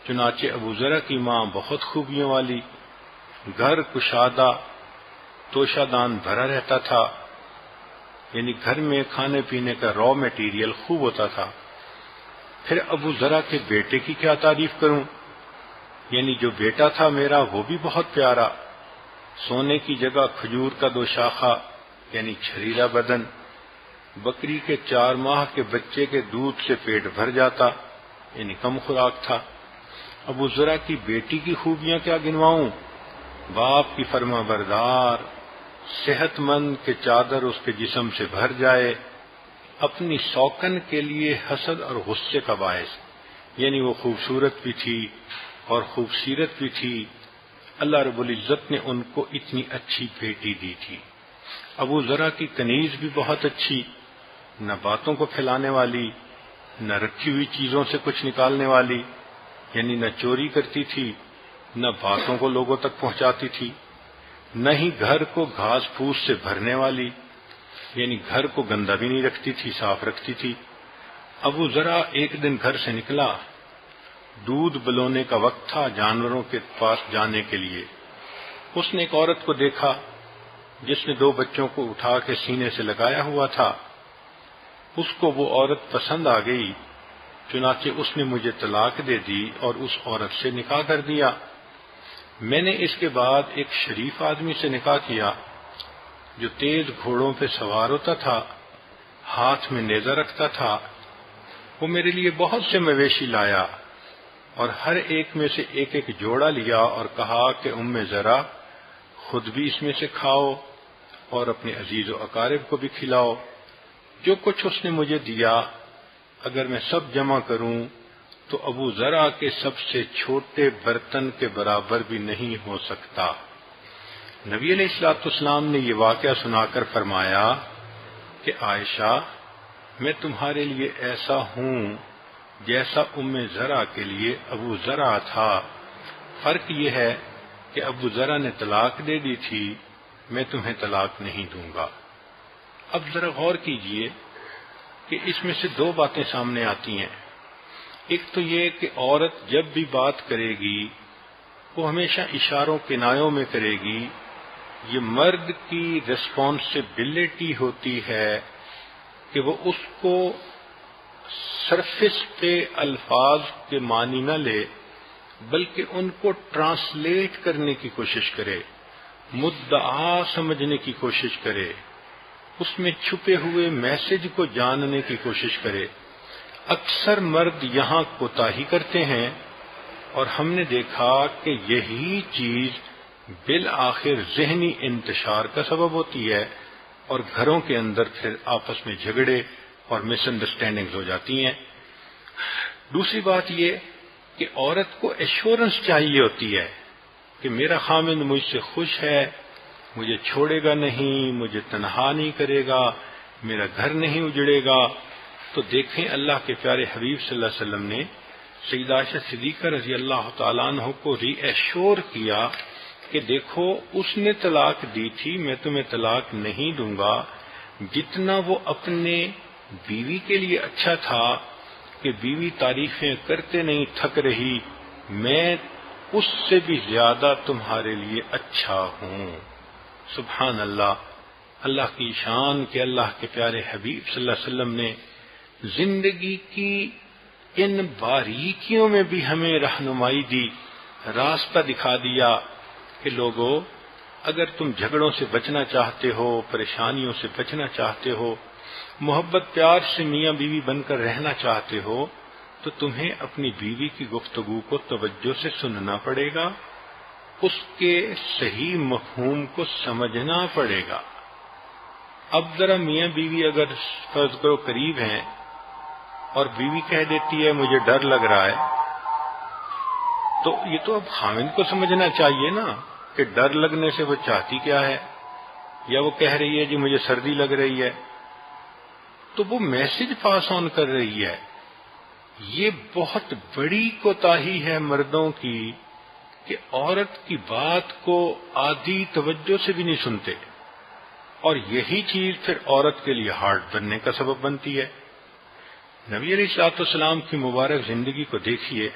چنانچہ ابو ذرا کی ماں بہت خوبیوں والی، گھر کشادہ، توشہ دان بھرا رہتا تھا، یعنی گھر میں کھانے پینے کا را میٹیریل خوب ہوتا تھا۔ پھر ابو ذرا کے بیٹے کی کیا تعریف کروں، یعنی جو بیٹا تھا میرا وہ بھی بہت پیارا، سونے کی جگہ کھجور کا 2 شاخہ، یعنی چھریرا بدن، بکری کے 4 ماہ کے بچے کے دودھ سے پیٹ بھر جاتا، یعنی کم خوراک تھا۔ ابو ذرا کی بیٹی کی خوبیاں کیا گنواؤں؟ باپ کی فرما بردار، صحت مند کہ چادر اس کے جسم سے بھر جائے، اپنی سوکن کے لیے حسد اور غصے کا باعث، یعنی وہ خوبصورت بھی تھی اور خوبصیرت بھی تھی۔ اللہ رب العزت نے ان کو اتنی اچھی بیٹی دی تھی۔ ابو ذرا کی کنیز بھی بہت اچھی، نہ باتوں کو پھیلانے والی، نہ رکھی ہوئی چیزوں سے کچھ نکالنے والی، یعنی نہ چوری کرتی تھی، نہ باتوں کو لوگوں تک پہنچاتی تھی، نہ ہی گھر کو گھاس پھوس سے بھرنے والی، یعنی گھر کو گندا بھی نہیں رکھتی تھی، صاف رکھتی تھی۔ ابو ذرا ایک دن گھر سے نکلا، دودھ بلونے کا وقت تھا جانوروں کے پاس جانے کے لیے۔ اس نے ایک عورت کو دیکھا جس نے 2 بچوں کو اٹھا کے سینے سے لگایا ہوا تھا۔ اس کو وہ عورت پسند آ گئی، چنانچہ اس نے مجھے طلاق دے دی اور اس عورت سے نکاح کر دیا۔ میں نے اس کے بعد ایک شریف آدمی سے نکاح کیا جو تیز گھوڑوں پہ سوار ہوتا تھا، ہاتھ میں نیزہ رکھتا تھا۔ وہ میرے لیے بہت سے مویشی لایا اور ہر ایک میں سے ایک ایک جوڑا لیا اور کہا کہ ذرا خود بھی اس میں سے کھاؤ اور اپنے عزیز و اقارب کو بھی کھلاؤ۔ جو کچھ اس نے مجھے دیا اگر میں سب جمع کروں تو ابو ذرا کے سب سے چھوٹے برتن کے برابر بھی نہیں ہو سکتا۔ نبی علیہ الصلوۃ والسلام نے یہ واقعہ سنا کر فرمایا کہ عائشہ، میں تمہارے لیے ایسا ہوں جیسا ذرا کے لیے ابو ذرا تھا۔ فرق یہ ہے کہ ابو ذرا نے طلاق دے دی تھی، میں تمہیں طلاق نہیں دوں گا۔ اب ذرا غور کیجئے کہ اس میں سے 2 باتیں سامنے آتی ہیں۔ ایک تو یہ کہ عورت جب بھی بات کرے گی وہ ہمیشہ اشاروں کنایوں میں کرے گی۔ یہ مرد کی ریسپانسبلٹی ہوتی ہے کہ وہ اس کو سرفس پہ الفاظ کے معنی نہ لے بلکہ ان کو ٹرانسلیٹ کرنے کی کوشش کرے، مدعا سمجھنے کی کوشش کرے، اس میں چھپے ہوئے میسج کو جاننے کی کوشش کرے۔ اکثر مرد یہاں کوتاہی کرتے ہیں اور ہم نے دیکھا کہ یہی چیز بالآخر ذہنی انتشار کا سبب ہوتی ہے اور گھروں کے اندر پھر آپس میں جھگڑے اور مس انڈرسٹینڈنگز ہو جاتی ہیں۔ دوسری بات یہ کہ عورت کو ایشورنس چاہیے ہوتی ہے کہ میرا خامند مجھ سے خوش ہے، مجھے چھوڑے گا نہیں، مجھے تنہا نہیں کرے گا، میرا گھر نہیں اجڑے گا۔ تو دیکھیں اللہ کے پیارے حبیب صلی اللہ علیہ وسلم نے سیدہ عائشہ صدیقہ رضی اللہ تعالیٰ عنہ کو ری ایشور کیا کہ دیکھو اس نے طلاق دی تھی، میں تمہیں طلاق نہیں دوں گا۔ جتنا وہ اپنے بیوی کے لیے اچھا تھا کہ بیوی تعریفیں کرتے نہیں تھک رہی، میں اس سے بھی زیادہ تمہارے لیے اچھا ہوں۔ سبحان اللہ، اللہ کی شان کہ اللہ کے پیارے حبیب صلی اللہ علیہ وسلم نے زندگی کی ان باریکیوں میں بھی ہمیں رہنمائی دی، راستہ دکھا دیا کہ لوگو اگر تم جھگڑوں سے بچنا چاہتے ہو، پریشانیوں سے بچنا چاہتے ہو، محبت پیار سے میاں بیوی بن کر رہنا چاہتے ہو تو تمہیں اپنی بیوی کی گفتگو کو توجہ سے سننا پڑے گا، اس کے صحیح مفہوم کو سمجھنا پڑے گا۔ اب ذرا میاں بیوی اگر فرض کرو قریب ہیں اور بیوی کہہ دیتی ہے مجھے ڈر لگ رہا ہے، تو یہ تو اب خاوند کو سمجھنا چاہیے نا کہ ڈر لگنے سے وہ چاہتی کیا ہے، یا وہ کہہ رہی ہے جی مجھے سردی لگ رہی ہے، تو وہ میسج پاس آن کر رہی ہے۔ یہ بہت بڑی کوتاہی ہے مردوں کی کہ عورت کی بات کو آدھی توجہ سے بھی نہیں سنتے، اور یہی چیز پھر عورت کے لیے ہارڈ بننے کا سبب بنتی ہے۔ نبی علیہ الصلوۃ والسلام کی مبارک زندگی کو دیکھیے،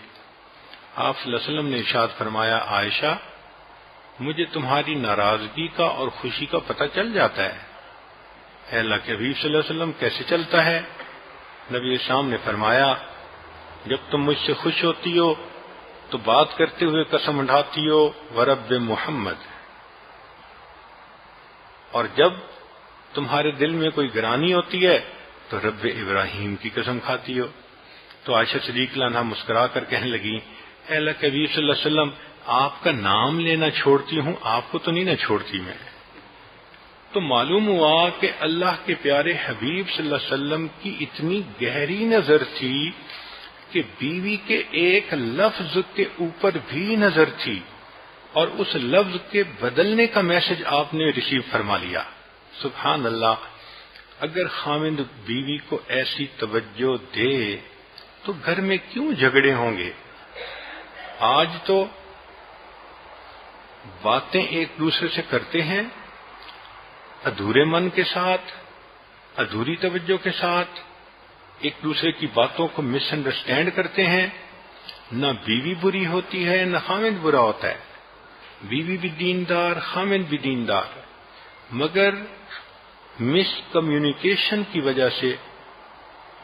آپ صلی اللہ علیہ وسلم نے ارشاد فرمایا عائشہ، مجھے تمہاری ناراضگی کا اور خوشی کا پتہ چل جاتا ہے۔ اے اللہ کے حبیب صلی اللہ علیہ وسلم کیسے چلتا ہے؟ نبی اسلام نے فرمایا جب تم مجھ سے خوش ہوتی ہو تو بات کرتے ہوئے قسم اٹھاتی ہو ورب محمد، اور جب تمہارے دل میں کوئی گرانی ہوتی ہے تو رب ابراہیم کی قسم کھاتی ہو۔ تو عائشہ صدیقہ عنہا مسکرا کر کہنے لگی، اے اللہ کے حبیب صلی اللہ علیہ وسلم، آپ کا نام لینا چھوڑتی ہوں، آپ کو تو نہیں نہ چھوڑتی میں۔ تو معلوم ہوا کہ اللہ کے پیارے حبیب صلی اللہ علیہ وسلم کی اتنی گہری نظر تھی کہ بیوی کے ایک لفظ کے اوپر بھی نظر تھی، اور اس لفظ کے بدلنے کا میسج آپ نے ریسیو فرما لیا۔ سبحان اللہ! اگر خاوند بیوی کو ایسی توجہ دے تو گھر میں کیوں جھگڑے ہوں گے؟ آج تو باتیں ایک دوسرے سے کرتے ہیں ادھورے من کے ساتھ، ادھوری توجہ کے ساتھ، ایک دوسرے کی باتوں کو مس انڈرسٹینڈ کرتے ہیں۔ نہ بیوی بری ہوتی ہے نہ خاوند برا ہوتا ہے، بیوی بھی دیندار، خاوند بھی دیندار، مگر مس کمیونیکیشن کی وجہ سے،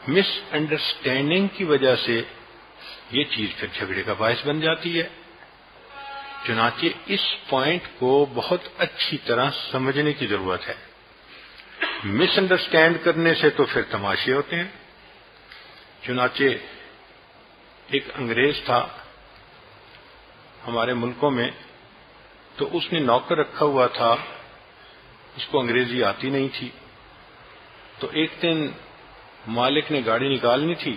مس انڈرسٹینڈنگ کی وجہ سے یہ چیز پھر جھگڑے کا باعث بن جاتی ہے۔ چنانچہ اس پوائنٹ کو بہت اچھی طرح سمجھنے کی ضرورت ہے۔ مس انڈرسٹینڈ کرنے سے تو پھر تماشے ہوتے ہیں۔ چنانچہ ایک انگریز تھا ہمارے ملکوں میں، تو اس نے نوکر رکھا ہوا تھا، اس کو انگریزی آتی نہیں تھی۔ تو ایک دن مالک نے گاڑی نکالنی تھی،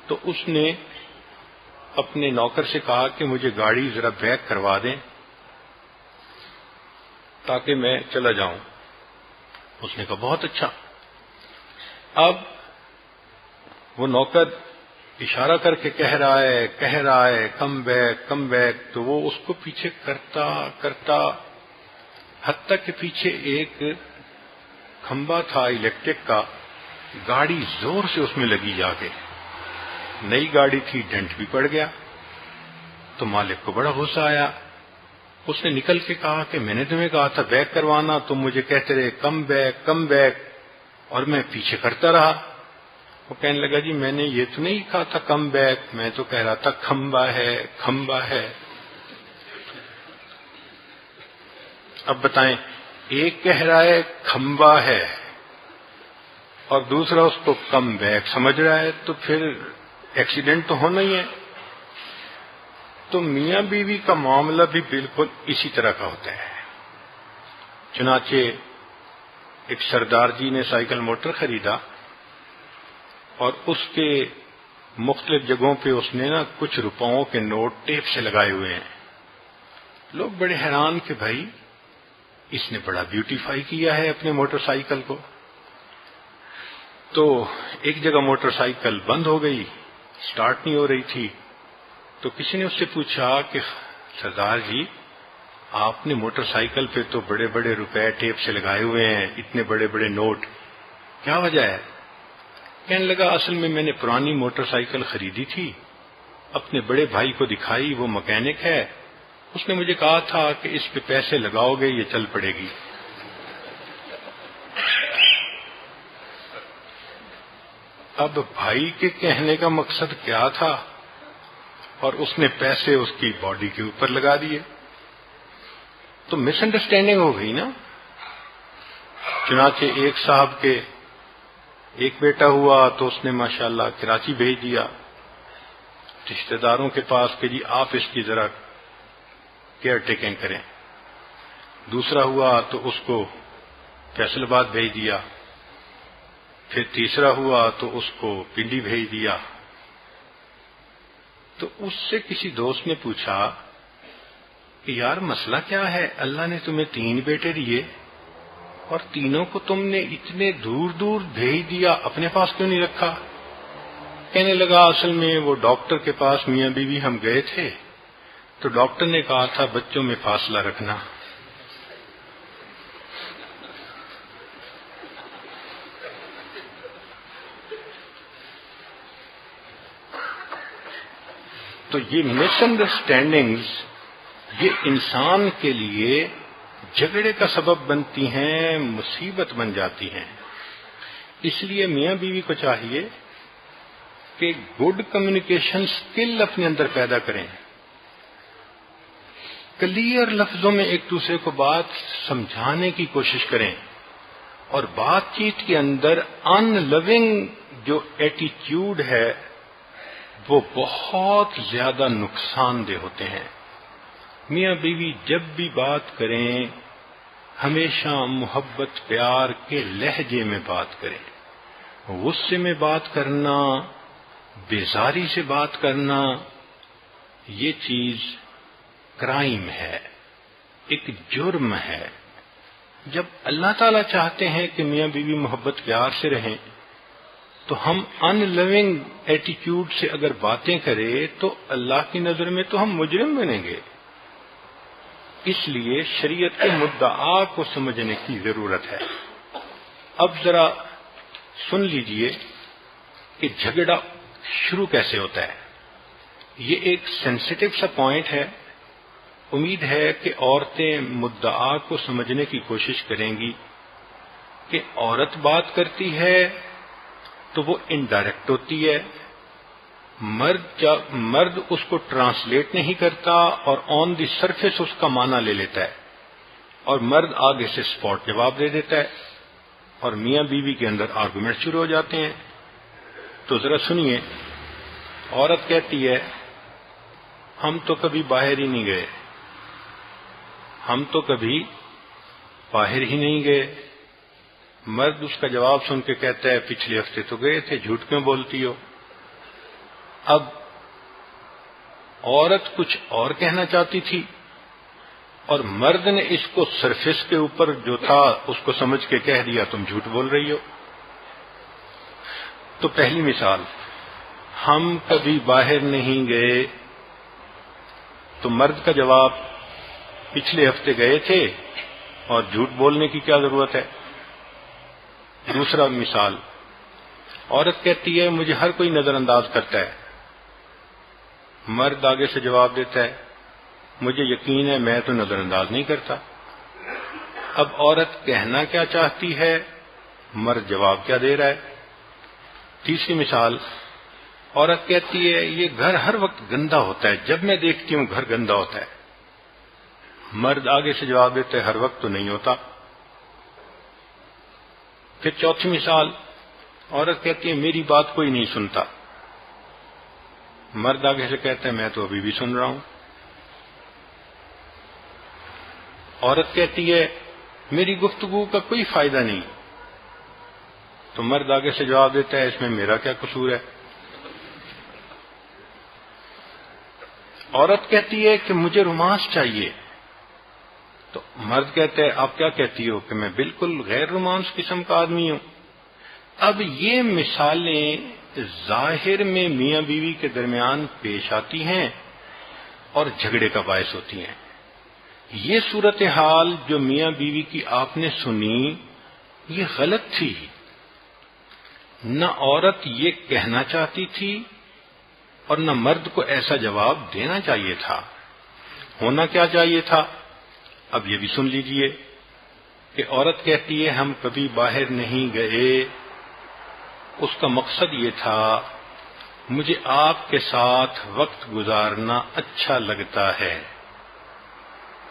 تو اس نے اپنے نوکر سے کہا کہ مجھے گاڑی ذرا بیک کروا دیں تاکہ میں چلا جاؤں۔ اس نے کہا بہت اچھا۔ اب وہ نوکر اشارہ کر کے کہہ رہا ہے کم بیک کم بیک، تو وہ اس کو پیچھے کرتا کرتا، حتیٰ کہ پیچھے ایک کھمبا تھا الیکٹرک کا، گاڑی زور سے اس میں لگی جا کے، نئی گاڑی تھی، ڈنٹ بھی پڑ گیا۔ تو مالک کو بڑا غصہ آیا، اس نے نکل کے کہا کہ میں نے تمہیں کہا تھا بیک کروانا، تم مجھے کہتے رہے کم بیک کم بیک، اور میں پیچھے کرتا رہا۔ وہ کہنے لگا جی میں نے یہ تو نہیں کہا تھا کم بیک، میں تو کہہ رہا تھا کھمبا ہے کھمبا ہے۔ اب بتائیں، ایک کہہ رہا ہے کھمبا ہے اور دوسرا اس کو کم بیک سمجھ رہا ہے، تو پھر ایکسیڈنٹ تو ہونا ہی ہے۔ تو میاں بیوی کا معاملہ بھی بالکل اسی طرح کا ہوتا ہے۔ چنانچہ ایک سردار جی نے سائیکل موٹر خریدا، اور اس کے مختلف جگہوں پہ اس نے کچھ روپوں کے نوٹ ٹیپ سے لگائے ہوئے ہیں۔ لوگ بڑے حیران کہ بھائی اس نے بڑا بیوٹیفائی کیا ہے اپنے موٹر سائیکل کو۔ تو ایک جگہ موٹر سائیکل بند ہو گئی، سٹارٹ نہیں ہو رہی تھی، تو کسی نے اس سے پوچھا کہ سردار جی آپ نے موٹر سائیکل پہ تو بڑے بڑے روپے ٹیپ سے لگائے ہوئے ہیں، اتنے بڑے بڑے نوٹ، کیا وجہ ہے؟ کہنے لگا اصل میں نے پرانی موٹر سائیکل خریدی تھی، اپنے بڑے بھائی کو دکھائی، وہ مکینک ہے، اس نے مجھے کہا تھا کہ اس پہ پیسے لگاؤ گے یہ چل پڑے گی۔ اب بھائی کے کہنے کا مقصد کیا تھا، اور اس نے پیسے اس کی باڈی کے اوپر لگا دیے، تو مس انڈرسٹینڈنگ ہو گئی نا۔ چنانچہ ایک صاحب کے ایک بیٹا ہوا تو اس نے ماشاءاللہ کراچی بھیج دیا رشتہ داروں کے پاس کہ جی آپ اس کی ذرا کیئر ٹیکنگ کریں۔ دوسرا ہوا تو اس کو فیصل آباد بھیج دیا، پھر تیسرا ہوا تو اس کو پنڈی بھیج دیا۔ تو اس سے کسی دوست نے پوچھا کہ یار مسئلہ کیا ہے، اللہ نے تمہیں 3 بیٹے دیے اور تینوں کو تم نے اتنے دور دور بھیج دیا، اپنے پاس کیوں نہیں رکھا؟ کہنے لگا اصل میں وہ ڈاکٹر کے پاس میاں بیوی ہم گئے تھے، تو ڈاکٹر نے کہا تھا بچوں میں فاصلہ رکھنا۔ تو یہ مس انڈرسٹینڈنگز یہ انسان کے لیے جھگڑے کا سبب بنتی ہیں، مصیبت بن جاتی ہیں۔ اس لیے میاں بیوی کو چاہیے کہ گڈ کمیونیکیشن سکل اپنے اندر پیدا کریں، کلیئر لفظوں میں ایک دوسرے کو بات سمجھانے کی کوشش کریں، اور بات چیت کے اندر ان لونگ جو ایٹیٹیوڈ ہے وہ بہت زیادہ نقصان دہ ہوتے ہیں. میاں بیوی جب بھی بات کریں ہمیشہ محبت پیار کے لہجے میں بات کریں. غصے میں بات کرنا، بیزاری سے بات کرنا، یہ چیز کرائم ہے، ایک جرم ہے. جب اللہ تعالیٰ چاہتے ہیں کہ میاں بیوی محبت پیار سے رہیں تو ہم ان لونگ ایٹیٹیوڈ سے اگر باتیں کریں تو اللہ کی نظر میں تو ہم مجرم بنیں گے. اس لیے شریعت کے مدعا کو سمجھنے کی ضرورت ہے. اب ذرا سن لیجئے کہ جھگڑا شروع کیسے ہوتا ہے. یہ ایک سینسیٹیو سا پوائنٹ ہے. امید ہے کہ عورتیں مدعا کو سمجھنے کی کوشش کریں گی کہ عورت بات کرتی ہے تو وہ انڈائریکٹ ہوتی ہے. مرد اس کو ٹرانسلیٹ نہیں کرتا اور آن دی سرفیس اس کا معنی لے لیتا ہے اور مرد آگے سے سپاٹ جواب دے دیتا ہے اور میاں بیوی کے اندر آرگومنٹ شروع ہو جاتے ہیں. تو ذرا سنیے. عورت کہتی ہے ہم تو کبھی باہر ہی نہیں گئے، ہم تو کبھی باہر ہی نہیں گئے. مرد اس کا جواب سن کے کہتا ہے پچھلے ہفتے تو گئے تھے، جھوٹ کیوں بولتی ہو. اب عورت کچھ اور کہنا چاہتی تھی اور مرد نے اس کو سرفیس کے اوپر جو تھا اس کو سمجھ کے کہہ دیا تم جھوٹ بول رہی ہو. تو پہلی مثال، ہم کبھی باہر نہیں گئے تو مرد کا جواب پچھلے ہفتے گئے تھے اور جھوٹ بولنے کی کیا ضرورت ہے. دوسرا مثال، عورت کہتی ہے مجھے ہر کوئی نظر انداز کرتا ہے. مرد آگے سے جواب دیتا ہے مجھے یقین ہے میں تو نظر انداز نہیں کرتا. اب عورت کہنا کیا چاہتی ہے، مرد جواب کیا دے رہا ہے. تیسری مثال، عورت کہتی ہے یہ گھر ہر وقت گندا ہوتا ہے، جب میں دیکھتی ہوں گھر گندا ہوتا ہے. مرد آگے سے جواب دیتے ہر وقت تو نہیں ہوتا. پھر چوتھی مثال، عورت کہتی ہے میری بات کوئی نہیں سنتا. مرد آگے سے کہتے ہیں میں تو ابھی بھی سن رہا ہوں. عورت کہتی ہے میری گفتگو کا کوئی فائدہ نہیں. تو مرد آگے سے جواب دیتا ہے اس میں میرا کیا قصور ہے. عورت کہتی ہے کہ مجھے رومانس چاہیے. تو مرد کہتا ہے آپ کیا کہتی ہو کہ میں بالکل غیر رومانس قسم کا آدمی ہوں. اب یہ مثالیں ظاہر میں میاں بیوی کے درمیان پیش آتی ہیں اور جھگڑے کا باعث ہوتی ہیں. یہ صورتحال جو میاں بیوی کی آپ نے سنی یہ غلط تھی. نہ عورت یہ کہنا چاہتی تھی اور نہ مرد کو ایسا جواب دینا چاہیے تھا. ہونا کیا چاہیے تھا اب یہ بھی سن لیجئے کہ عورت کہتی ہے ہم کبھی باہر نہیں گئے، اس کا مقصد یہ تھا مجھے آپ کے ساتھ وقت گزارنا اچھا لگتا ہے.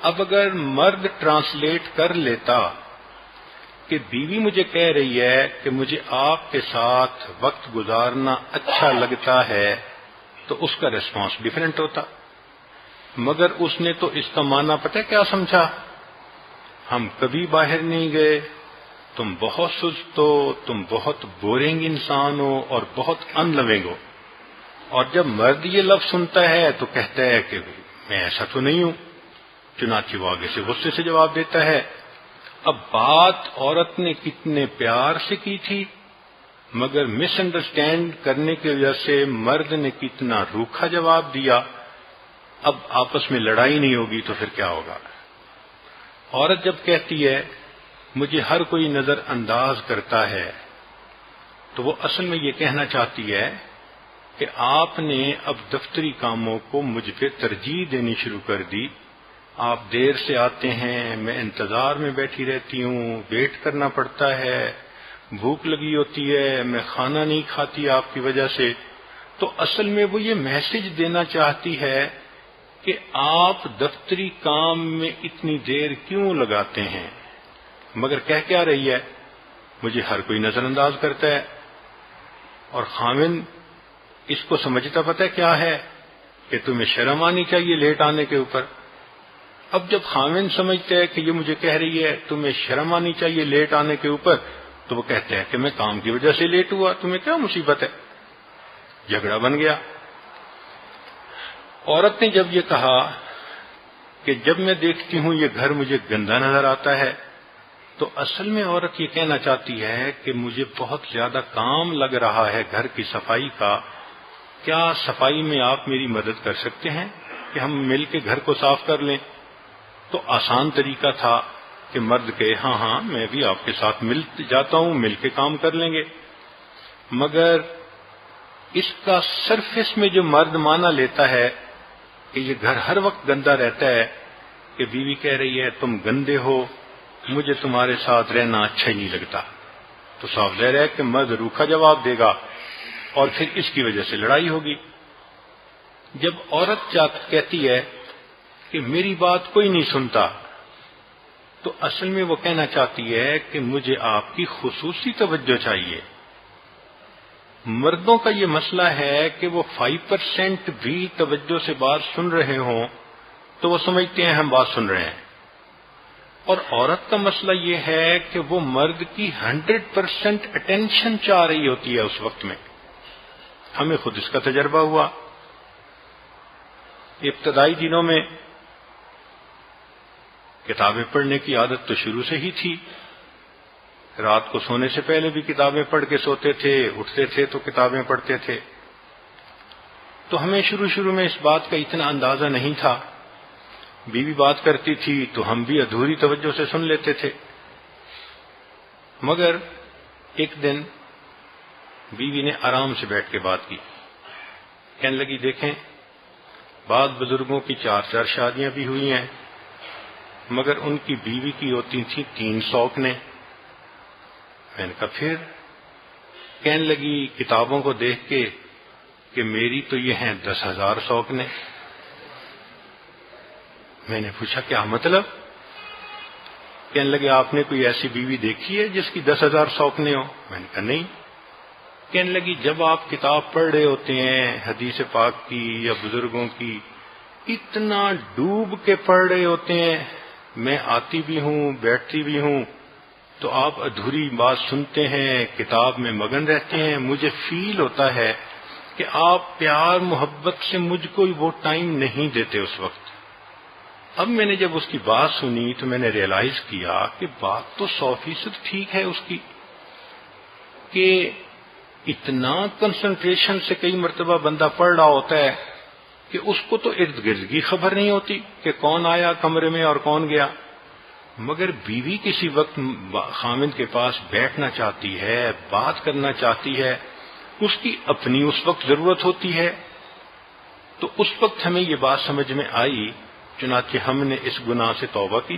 اب اگر مرد ٹرانسلیٹ کر لیتا کہ بیوی مجھے کہہ رہی ہے کہ مجھے آپ کے ساتھ وقت گزارنا اچھا لگتا ہے تو اس کا ریسپانس ڈیفرنٹ ہوتا. مگر اس نے تو اس کا معنی پتہ کیا سمجھا، ہم کبھی باہر نہیں گئے، تم بہت سست ہو، تم بہت بورنگ انسان ہو اور بہت ان لونگ ہو. اور جب مرد یہ لفظ سنتا ہے تو کہتا ہے کہ میں ایسا تو نہیں ہوں. چنانچہ وہ آگے سے غصے سے جواب دیتا ہے. اب بات عورت نے کتنے پیار سے کی تھی مگر مس انڈرسٹینڈ کرنے کی وجہ سے مرد نے کتنا روکھا جواب دیا. اب آپس میں لڑائی نہیں ہوگی تو پھر کیا ہوگا. عورت جب کہتی ہے مجھے ہر کوئی نظر انداز کرتا ہے تو وہ اصل میں یہ کہنا چاہتی ہے کہ آپ نے اب دفتری کاموں کو مجھ پہ ترجیح دینی شروع کر دی. آپ دیر سے آتے ہیں، میں انتظار میں بیٹھی رہتی ہوں، ویٹ کرنا پڑتا ہے، بھوک لگی ہوتی ہے، میں کھانا نہیں کھاتی آپ کی وجہ سے. تو اصل میں وہ یہ میسج دینا چاہتی ہے کہ آپ دفتری کام میں اتنی دیر کیوں لگاتے ہیں. مگر کہہ کیا رہی ہے مجھے ہر کوئی نظر انداز کرتا ہے، اور خاوند اس کو سمجھتا پتہ کیا ہے کہ تمہیں شرم آنی چاہیے لیٹ آنے کے اوپر۔ اب جب خاوند سمجھتا ہے کہ یہ مجھے کہہ رہی ہے تمہیں شرم آنی چاہیے لیٹ آنے کے اوپر، تو وہ کہتے ہیں کہ میں کام کی وجہ سے لیٹ ہوا، تمہیں کیا مصیبت ہے؟ جھگڑا بن گیا۔ عورت نے جب یہ کہا کہ جب میں دیکھتی ہوں یہ گھر مجھے گندا نظر آتا ہے، تو اصل میں عورت یہ کہنا چاہتی ہے کہ مجھے بہت زیادہ کام لگ رہا ہے گھر کی صفائی کا، کیا صفائی میں آپ میری مدد کر سکتے ہیں کہ ہم مل کے گھر کو صاف کر لیں؟ تو آسان طریقہ تھا کہ مرد کہے ہاں ہاں میں بھی آپ کے ساتھ مل جاتا ہوں، مل کے کام کر لیں گے۔ مگر اس کا سرفس میں جو مرد مانا لیتا ہے کہ یہ گھر ہر وقت گندا رہتا ہے، کہ بیوی کہہ رہی ہے تم گندے ہو، مجھے تمہارے ساتھ رہنا اچھا ہی نہیں لگتا، تو صاف ظاہر ہے کہ مرد روکھا جواب دے گا اور پھر اس کی وجہ سے لڑائی ہوگی۔ جب عورت کہتی ہے کہ میری بات کوئی نہیں سنتا، تو اصل میں وہ کہنا چاہتی ہے کہ مجھے آپ کی خصوصی توجہ چاہیے۔ مردوں کا یہ مسئلہ ہے کہ وہ 5% بھی توجہ سے بات سن رہے ہوں تو وہ سمجھتے ہیں ہم بات سن رہے ہیں، اور عورت کا مسئلہ یہ ہے کہ وہ مرد کی 100% اٹینشن چاہ رہی ہوتی ہے اس وقت میں۔ ہمیں خود اس کا تجربہ ہوا۔ ابتدائی دنوں میں کتابیں پڑھنے کی عادت تو شروع سے ہی تھی، رات کو سونے سے پہلے بھی کتابیں پڑھ کے سوتے تھے، اٹھتے تھے تو کتابیں پڑھتے تھے۔ تو ہمیں شروع میں اس بات کا اتنا اندازہ نہیں تھا، بیوی بات کرتی تھی تو ہم بھی ادھوری توجہ سے سن لیتے تھے۔ مگر ایک دن بیوی نے آرام سے بیٹھ کے بات کی، کہنے لگی دیکھیں بعض بزرگوں کی 4 شادیاں بھی ہوئی ہیں، مگر ان کی بیوی کی ہوتی تھیں 3 سوکنیں۔ میں نے کہا پھر؟ کہنے لگی کتابوں کو دیکھ کے کہ میری تو یہ ہیں 10,000 سوکنیں۔ میں نے پوچھا کیا مطلب؟ کہنے لگے آپ نے کوئی ایسی بیوی دیکھی ہے جس کی 10,000 سوکنیں ہو؟ میں نے کہا نہیں۔ کہنے لگی جب آپ کتاب پڑھ رہے ہوتے ہیں حدیث پاک کی یا بزرگوں کی، اتنا ڈوب کے پڑھ رہے ہوتے ہیں، میں آتی بھی ہوں بیٹھتی بھی ہوں تو آپ ادھوری بات سنتے ہیں، کتاب میں مگن رہتے ہیں، مجھے فیل ہوتا ہے کہ آپ پیار محبت سے مجھ کو وہ ٹائم نہیں دیتے اس وقت۔ اب میں نے جب اس کی بات سنی تو میں نے ریئلائز کیا کہ بات تو 100% ٹھیک ہے اس کی، کہ اتنا کنسنٹریشن سے کئی مرتبہ بندہ پڑھ رہا ہوتا ہے کہ اس کو تو ارد گرد کی خبر نہیں ہوتی کہ کون آیا کمرے میں اور کون گیا۔ مگر بیوی کسی وقت خاوند کے پاس بیٹھنا چاہتی ہے، بات کرنا چاہتی ہے، اس کی اپنی اس وقت ضرورت ہوتی ہے، تو اس وقت ہمیں یہ بات سمجھ میں آئی، چنانچہ ہم نے اس گناہ سے توبہ کی،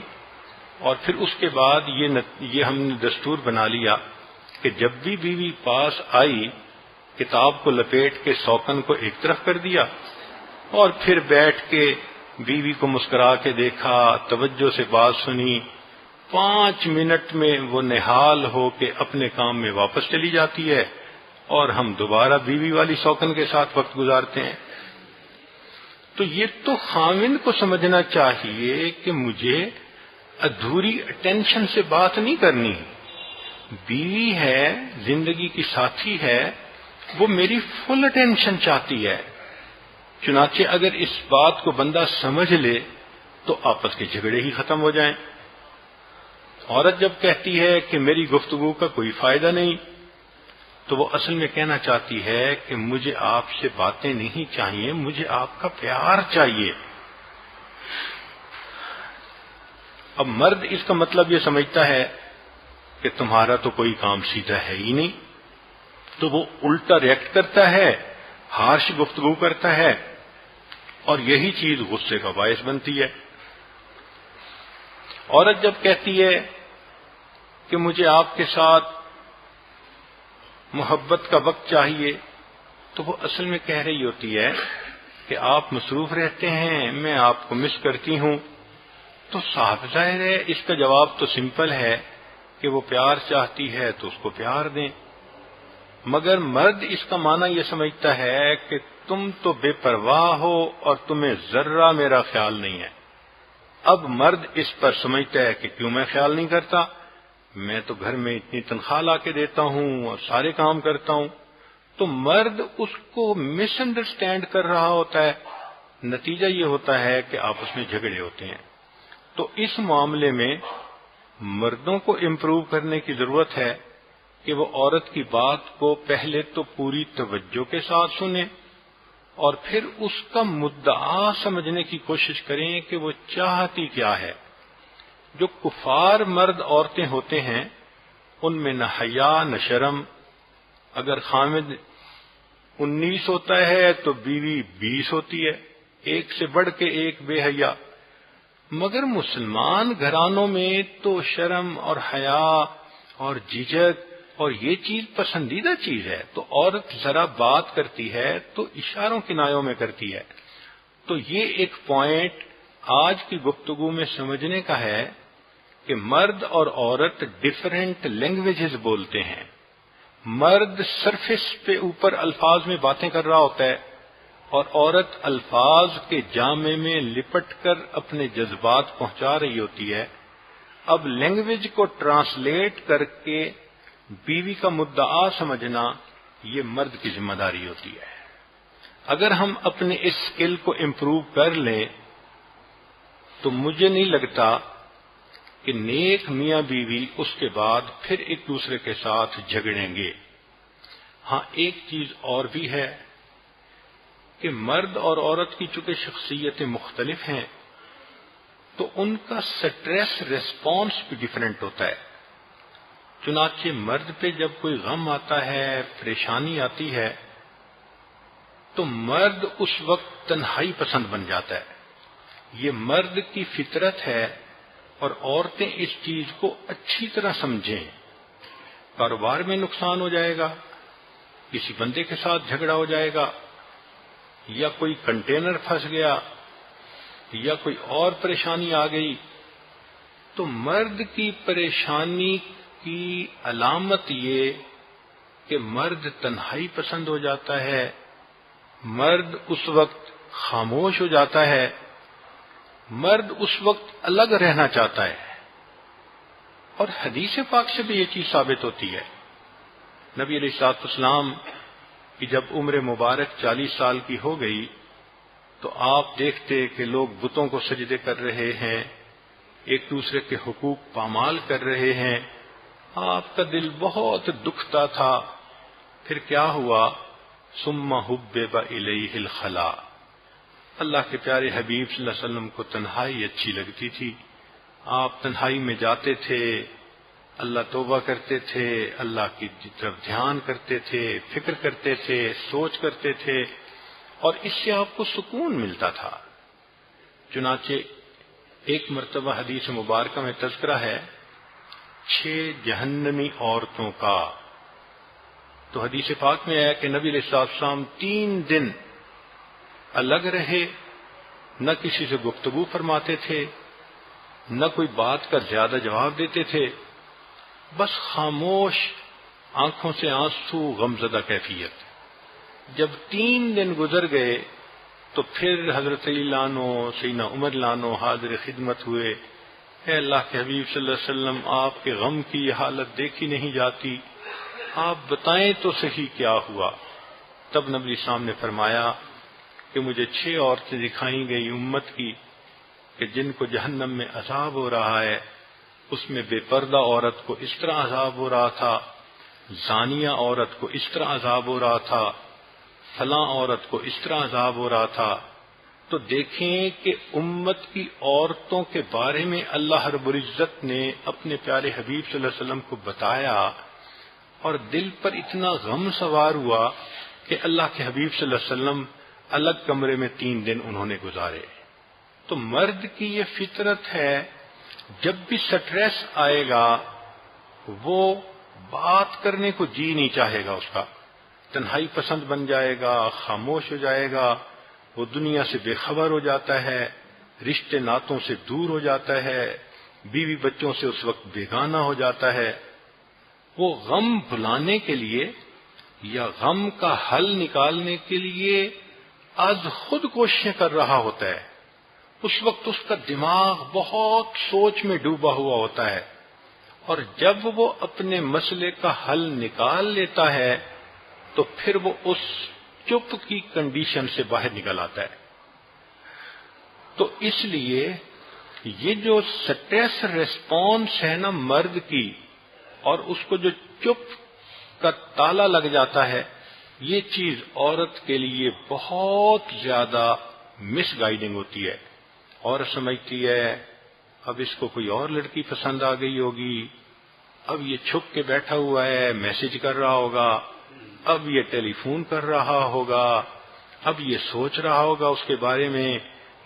اور پھر اس کے بعد یہ ہم نے دستور بنا لیا کہ جب بھی بیوی پاس آئی کتاب کو لپیٹ کے سوکن کو ایک طرف کر دیا، اور پھر بیٹھ کے بیوی کو مسکرا کے دیکھا، توجہ سے بات سنی، 5 منٹ میں وہ نہال ہو کے اپنے کام میں واپس چلی جاتی ہے، اور ہم دوبارہ بیوی والی سوکن کے ساتھ وقت گزارتے ہیں۔ تو یہ تو خاوند کو سمجھنا چاہیے کہ مجھے ادھوری اٹینشن سے بات نہیں کرنی، بیوی ہے، زندگی کی ساتھی ہے، وہ میری فل اٹینشن چاہتی ہے۔ چنانچہ اگر اس بات کو بندہ سمجھ لے تو آپس کے جھگڑے ہی ختم ہو جائیں۔ عورت جب کہتی ہے کہ میری گفتگو کا کوئی فائدہ نہیں، تو وہ اصل میں کہنا چاہتی ہے کہ مجھے آپ سے باتیں نہیں چاہیے، مجھے آپ کا پیار چاہیے۔ اب مرد اس کا مطلب یہ سمجھتا ہے کہ تمہارا تو کوئی کام سیدھا ہے ہی نہیں، تو وہ الٹا ریئیکٹ کرتا ہے، ہارش گفتگو کرتا ہے، اور یہی چیز غصے کا باعث بنتی ہے۔ عورت جب کہتی ہے کہ مجھے آپ کے ساتھ محبت کا وقت چاہیے، تو وہ اصل میں کہہ رہی ہوتی ہے کہ آپ مصروف رہتے ہیں، میں آپ کو مس کرتی ہوں۔ تو صاف ظاہر ہے اس کا جواب تو سمپل ہے کہ وہ پیار چاہتی ہے تو اس کو پیار دیں، مگر مرد اس کا معنی یہ سمجھتا ہے کہ تم تو بے پرواہ ہو اور تمہیں ذرہ میرا خیال نہیں ہے۔ اب مرد اس پر سمجھتا ہے کہ کیوں میں خیال نہیں کرتا، میں تو گھر میں اتنی تنخواہ لا کے دیتا ہوں اور سارے کام کرتا ہوں۔ تو مرد اس کو مس انڈرسٹینڈ کر رہا ہوتا ہے، نتیجہ یہ ہوتا ہے کہ آپس میں جھگڑے ہوتے ہیں۔ تو اس معاملے میں مردوں کو امپروو کرنے کی ضرورت ہے کہ وہ عورت کی بات کو پہلے تو پوری توجہ کے ساتھ سنیں اور پھر اس کا مدعا سمجھنے کی کوشش کریں کہ وہ چاہتی کیا ہے۔ جو کفار مرد عورتیں ہوتے ہیں ان میں نہ حیا نہ شرم، اگر خامد 19 ہوتا ہے تو بیوی 20 ہوتی ہے، ایک سے بڑھ کے ایک بے حیا۔ مگر مسلمان گھرانوں میں تو شرم اور حیا اور جھجک اور یہ چیز پسندیدہ چیز ہے، تو عورت ذرا بات کرتی ہے تو اشاروں کنایوں میں کرتی ہے۔ تو یہ ایک پوائنٹ آج کی گفتگو میں سمجھنے کا ہے کہ مرد اور عورت ڈیفرنٹ لینگویجز بولتے ہیں۔ مرد سرفیس پہ اوپر الفاظ میں باتیں کر رہا ہوتا ہے اور عورت الفاظ کے جامے میں لپٹ کر اپنے جذبات پہنچا رہی ہوتی ہے۔ اب لینگویج کو ٹرانسلیٹ کر کے بیوی کا مدعا سمجھنا یہ مرد کی ذمہ داری ہوتی ہے۔ اگر ہم اپنے اس اسکل کو امپروو کر لیں تو مجھے نہیں لگتا کہ نیک میاں بیوی اس کے بعد پھر ایک دوسرے کے ساتھ جھگڑیں گے۔ ہاں ایک چیز اور بھی ہے کہ مرد اور عورت کی چونکہ شخصیتیں مختلف ہیں تو ان کا سٹریس ریسپانس بھی ڈیفرنٹ ہوتا ہے۔ چنانچہ مرد پہ جب کوئی غم آتا ہے، پریشانی آتی ہے، تو مرد اس وقت تنہائی پسند بن جاتا ہے۔ یہ مرد کی فطرت ہے اور عورتیں اس چیز کو اچھی طرح سمجھیں۔ کاروبار میں نقصان ہو جائے گا، کسی بندے کے ساتھ جھگڑا ہو جائے گا، یا کوئی کنٹینر پھنس گیا، یا کوئی اور پریشانی آ گئی، تو مرد کی پریشانی کی علامت یہ کہ مرد تنہائی پسند ہو جاتا ہے، مرد اس وقت خاموش ہو جاتا ہے، مرد اس وقت الگ رہنا چاہتا ہے۔ اور حدیث پاک سے بھی یہ چیز ثابت ہوتی ہے۔ نبی علیہ الصلوۃ والسلام کی جب عمر مبارک 40 سال کی ہو گئی تو آپ دیکھتے کہ لوگ بتوں کو سجدے کر رہے ہیں، ایک دوسرے کے حقوق پامال کر رہے ہیں، آپ کا دل بہت دکھتا تھا۔ پھر کیا ہوا؟ ثم حبب الیہ الخلا، اللہ کے پیارے حبیب صلی اللہ علیہ وسلم کو تنہائی اچھی لگتی تھی، آپ تنہائی میں جاتے تھے، اللہ توبہ کرتے تھے، اللہ کی طرف دھیان کرتے تھے، فکر کرتے تھے، سوچ کرتے تھے، اور اس سے آپ کو سکون ملتا تھا۔ چنانچہ ایک مرتبہ حدیث مبارکہ میں تذکرہ ہے 6 جہنمی عورتوں کا۔ تو حدیث پاک میں ہے کہ نبی علیہ الصلوۃ والسلام 3 دن الگ رہے، نہ کسی سے گفتگو فرماتے تھے، نہ کوئی بات کا زیادہ جواب دیتے تھے، بس خاموش، آنکھوں سے آنسو، غمزدہ کیفیت۔ جب 3 دن گزر گئے تو پھر حضرت علی لانو، سیدنا عمر لانو حاضر خدمت ہوئے، اے اللہ کے حبیب صلی اللہ علیہ وسلم، آپ کے غم کی یہ حالت دیکھی نہیں جاتی، آپ بتائیں تو صحیح کیا ہوا۔ تب نبی اسلام نے فرمایا کہ مجھے 6 عورتیں دکھائیں گئی امت کی کہ جن کو جہنم میں عذاب ہو رہا ہے، اس میں بے پردہ عورت کو اس طرح عذاب ہو رہا تھا، زانیہ عورت کو اس طرح عذاب ہو رہا تھا، فلاں عورت کو اس طرح عذاب ہو رہا تھا۔ تو دیکھیں کہ امت کی عورتوں کے بارے میں اللہ رب العزت نے اپنے پیارے حبیب صلی اللہ علیہ وسلم کو بتایا، اور دل پر اتنا غم سوار ہوا کہ اللہ کے حبیب صلی اللہ علیہ وسلم الگ کمرے میں 3 دن انہوں نے گزارے۔ تو مرد کی یہ فطرت ہے، جب بھی سٹریس آئے گا وہ بات کرنے کو جی نہیں چاہے گا، اس کا تنہائی پسند بن جائے گا، خاموش ہو جائے گا، وہ دنیا سے بے خبر ہو جاتا ہے، رشتے ناتوں سے دور ہو جاتا ہے، بیوی بچوں سے اس وقت بیگانہ ہو جاتا ہے، وہ غم بھلانے کے لیے یا غم کا حل نکالنے کے لیے از خود کوششیں کر رہا ہوتا ہے۔ اس وقت اس کا دماغ بہت سوچ میں ڈوبا ہوا ہوتا ہے، اور جب وہ اپنے مسئلے کا حل نکال لیتا ہے تو پھر وہ اس چپ کی کنڈیشن سے باہر نکل آتا ہے۔ تو اس لیے یہ جو سٹریس ریسپانس ہے نا مرد کی، اور اس کو جو چپ کا تالا لگ جاتا ہے، یہ چیز عورت کے لیے بہت زیادہ مس گائیڈنگ ہوتی ہے۔ عورت سمجھتی ہے اب اس کو کوئی اور لڑکی پسند آ گئی ہوگی، اب یہ چھپ کے بیٹھا ہوا ہے، میسج کر رہا ہوگا، اب یہ ٹیلی فون کر رہا ہوگا، اب یہ سوچ رہا ہوگا اس کے بارے میں،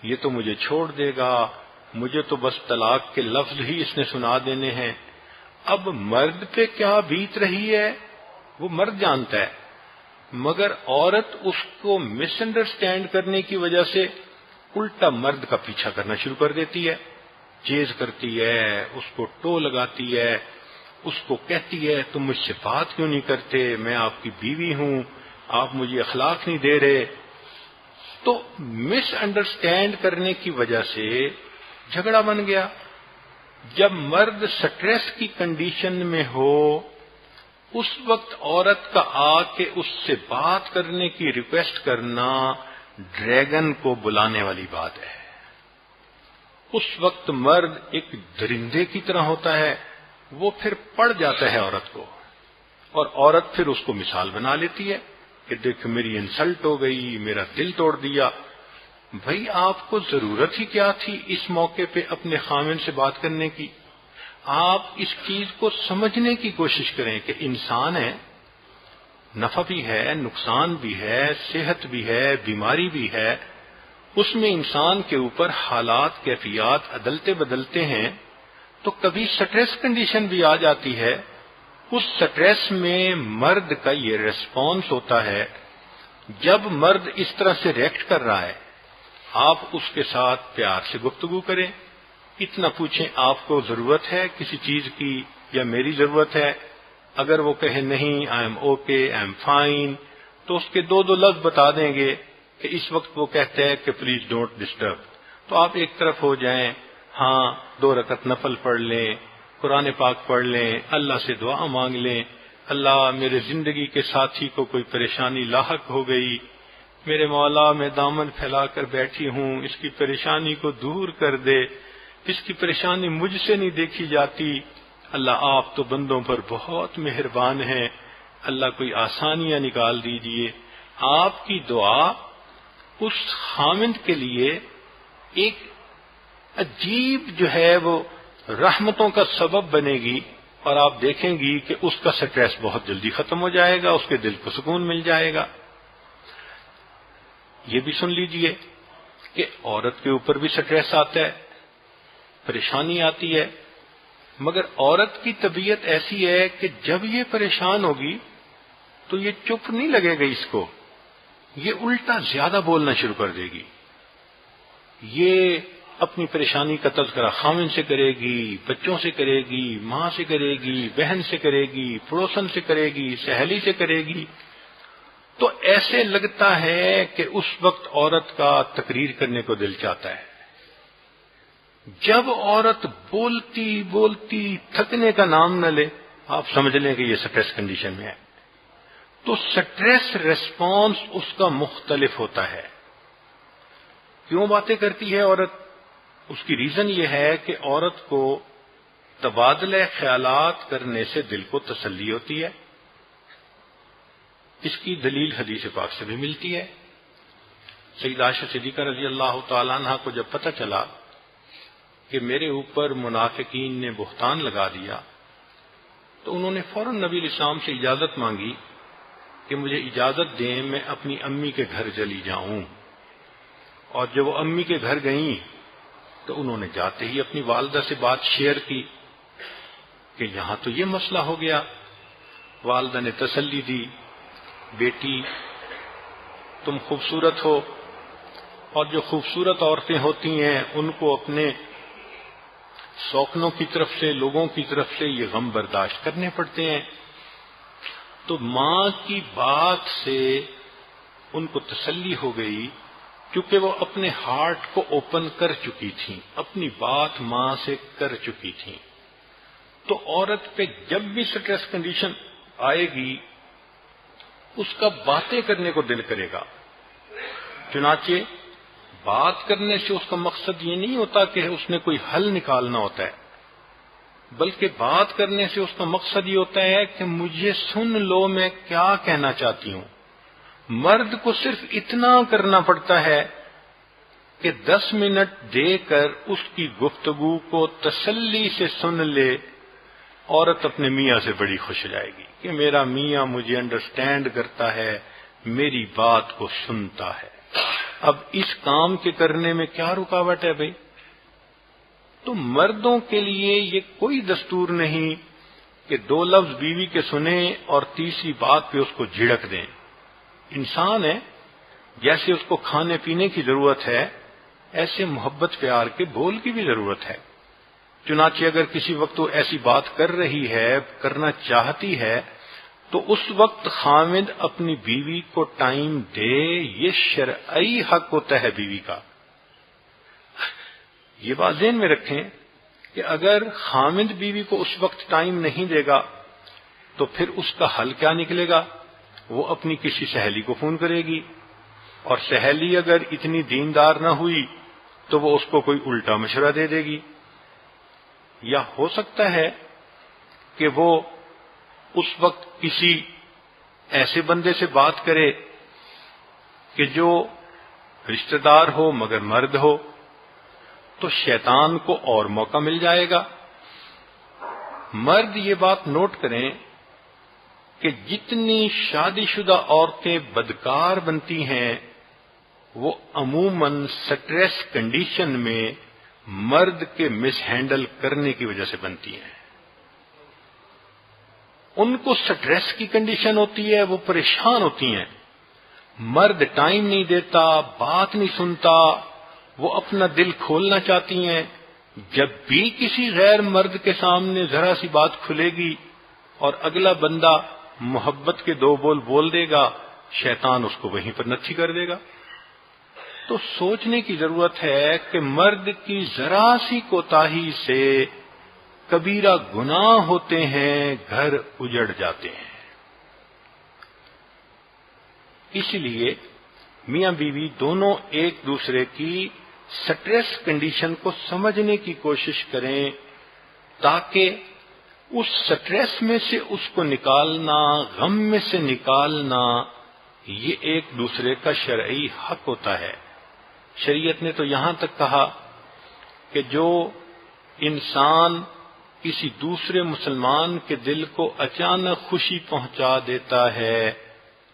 یہ تو مجھے چھوڑ دے گا، مجھے تو بس طلاق کے لفظ ہی اس نے سنا دینے ہیں۔ اب مرد پہ کیا بیت رہی ہے وہ مرد جانتا ہے، مگر عورت اس کو مس انڈرسٹینڈ کرنے کی وجہ سے الٹا مرد کا پیچھا کرنا شروع کر دیتی ہے، چیز کرتی ہے، اس کو ٹو لگاتی ہے، اس کو کہتی ہے تم مجھ سے بات کیوں نہیں کرتے، میں آپ کی بیوی ہوں، آپ مجھے اخلاق نہیں دے رہے۔ تو مس انڈرسٹینڈ کرنے کی وجہ سے جھگڑا بن گیا۔ جب مرد سٹریس کی کنڈیشن میں ہو، اس وقت عورت کا آ کے اس سے بات کرنے کی ریکویسٹ کرنا ڈریگن کو بلانے والی بات ہے۔ اس وقت مرد ایک درندے کی طرح ہوتا ہے، وہ پھر پڑ جاتا ہے عورت کو، اور عورت پھر اس کو مثال بنا لیتی ہے کہ دیکھ میری انسلٹ ہو گئی، میرا دل توڑ دیا۔ بھائی آپ کو ضرورت ہی کیا تھی اس موقع پہ اپنے خامن سے بات کرنے کی؟ آپ اس چیز کو سمجھنے کی کوشش کریں کہ انسان ہے، نفع بھی ہے، نقصان بھی ہے، صحت بھی ہے، بیماری بھی ہے، اس میں انسان کے اوپر حالات کیفیات عدلتے بدلتے ہیں، تو کبھی سٹریس کنڈیشن بھی آ جاتی ہے۔ اس سٹریس میں مرد کا یہ ریسپانس ہوتا ہے۔ جب مرد اس طرح سے ریئیکٹ کر رہا ہے، آپ اس کے ساتھ پیار سے گفتگو کریں، اتنا پوچھیں آپ کو ضرورت ہے کسی چیز کی یا میری ضرورت ہے؟ اگر وہ کہے نہیں I am okay, I am fine, تو اس کے دو لفظ بتا دیں گے کہ اس وقت وہ کہتے ہیں کہ پلیز ڈونٹ ڈسٹرب، تو آپ ایک طرف ہو جائیں، ہاں 2 رکعت نفل پڑھ لیں، قرآن پاک پڑھ لیں، اللہ سے دعا مانگ لیں، اللہ میرے زندگی کے ساتھی کو کوئی پریشانی لاحق ہو گئی، میرے مولا میں دامن پھیلا کر بیٹھی ہوں، اس کی پریشانی کو دور کر دے، اس کی پریشانی مجھ سے نہیں دیکھی جاتی، اللہ آپ تو بندوں پر بہت مہربان ہیں، اللہ کوئی آسانیاں نکال دیجئے۔ آپ کی دعا اس خامند کے لیے ایک عجیب جو ہے وہ رحمتوں کا سبب بنے گی، اور آپ دیکھیں گی کہ اس کا سٹریس بہت جلدی ختم ہو جائے گا، اس کے دل کو سکون مل جائے گا۔ یہ بھی سن لیجئے کہ عورت کے اوپر بھی سٹریس آتا ہے، پریشانی آتی ہے، مگر عورت کی طبیعت ایسی ہے کہ جب یہ پریشان ہوگی تو یہ چپ نہیں لگے گا، اس کو یہ الٹا زیادہ بولنا شروع کر دے گی۔ یہ اپنی پریشانی کا تذکرہ خامن سے کرے گی، بچوں سے کرے گی، ماں سے کرے گی، بہن سے کرے گی، پڑوسن سے کرے گی، سہیلی سے کرے گی، تو ایسے لگتا ہے کہ اس وقت عورت کا تقریر کرنے کو دل چاہتا ہے۔ جب عورت بولتی بولتی تھکنے کا نام نہ لے، آپ سمجھ لیں کہ یہ سٹریس کنڈیشن میں ہے۔ تو سٹریس ریسپانس اس کا مختلف ہوتا ہے۔ کیوں باتیں کرتی ہے عورت؟ اس کی ریزن یہ ہے کہ عورت کو تبادلہ خیالات کرنے سے دل کو تسلی ہوتی ہے۔ اس کی دلیل حدیث پاک سے بھی ملتی ہے۔ سیدہ عائشہ صدیقہ رضی اللہ تعالیٰ عنہ کو جب پتہ چلا کہ میرے اوپر منافقین نے بہتان لگا دیا، تو انہوں نے فوراً نبی علیہ السلام سے اجازت مانگی کہ مجھے اجازت دیں میں اپنی امی کے گھر چلی جاؤں۔ اور جب وہ امی کے گھر گئیں تو انہوں نے جاتے ہی اپنی والدہ سے بات شیئر کی کہ یہاں تو یہ مسئلہ ہو گیا۔ والدہ نے تسلی دی، بیٹی تم خوبصورت ہو، اور جو خوبصورت عورتیں ہوتی ہیں ان کو اپنے سوکنوں کی طرف سے، لوگوں کی طرف سے یہ غم برداشت کرنے پڑتے ہیں۔ تو ماں کی بات سے ان کو تسلی ہو گئی، کیونکہ وہ اپنے ہارٹ کو اوپن کر چکی تھیں، اپنی بات ماں سے کر چکی تھیں۔ تو عورت پہ جب بھی سٹریس کنڈیشن آئے گی اس کا باتیں کرنے کو دل کرے گا۔ چنانچہ بات کرنے سے اس کا مقصد یہ نہیں ہوتا کہ اس نے کوئی حل نکالنا ہوتا ہے، بلکہ بات کرنے سے اس کا مقصد یہ ہوتا ہے کہ مجھے سن لو میں کیا کہنا چاہتی ہوں۔ مرد کو صرف اتنا کرنا پڑتا ہے کہ 10 منٹ دے کر اس کی گفتگو کو تسلی سے سن لے، عورت اپنے میاں سے بڑی خوش ہو جائے گی کہ میرا میاں مجھے انڈرسٹینڈ کرتا ہے، میری بات کو سنتا ہے۔ اب اس کام کے کرنے میں کیا رکاوٹ ہے بھائی؟ تو مردوں کے لیے یہ کوئی دستور نہیں کہ 2 لفظ بیوی کے سنیں اور تیسری بات پہ اس کو جھڑک دیں۔ انسان ہے، جیسے اس کو کھانے پینے کی ضرورت ہے ایسے محبت پیار کے بول کی بھی ضرورت ہے۔ چنانچہ اگر کسی وقت وہ ایسی بات کر رہی ہے، کرنا چاہتی ہے، تو اس وقت خاوند اپنی بیوی کو ٹائم دے، یہ شرعی حق ہوتا ہے بیوی کا۔ یہ بات ذہن میں رکھیں کہ اگر خاوند بیوی کو اس وقت ٹائم نہیں دے گا تو پھر اس کا حل کیا نکلے گا؟ وہ اپنی کسی سہیلی کو فون کرے گی، اور سہیلی اگر اتنی دیندار نہ ہوئی تو وہ اس کو کوئی الٹا مشورہ دے دے گی، یا ہو سکتا ہے کہ وہ اس وقت کسی ایسے بندے سے بات کرے کہ جو رشتہ دار ہو مگر مرد ہو، تو شیطان کو اور موقع مل جائے گا۔ مرد یہ بات نوٹ کریں کہ جتنی شادی شدہ عورتیں بدکار بنتی ہیں وہ عموماً سٹریس کنڈیشن میں مرد کے مس ہینڈل کرنے کی وجہ سے بنتی ہیں۔ ان کو سٹریس کی کنڈیشن ہوتی ہے، وہ پریشان ہوتی ہیں، مرد ٹائم نہیں دیتا، بات نہیں سنتا، وہ اپنا دل کھولنا چاہتی ہیں۔ جب بھی کسی غیر مرد کے سامنے ذرا سی بات کھلے گی اور اگلا بندہ محبت کے 2 بول بول دے گا، شیطان اس کو وہیں پر نتھی کر دے گا۔ تو سوچنے کی ضرورت ہے کہ مرد کی ذرا سی کوتاہی سے کبیرہ گناہ ہوتے ہیں، گھر اجڑ جاتے ہیں۔ اس لیے میاں بیوی دونوں ایک دوسرے کی سٹریس کنڈیشن کو سمجھنے کی کوشش کریں تاکہ اس سٹریس میں سے اس کو نکالنا، غم میں سے نکالنا، یہ ایک دوسرے کا شرعی حق ہوتا ہے۔ شریعت نے تو یہاں تک کہا کہ جو انسان کسی دوسرے مسلمان کے دل کو اچانک خوشی پہنچا دیتا ہے،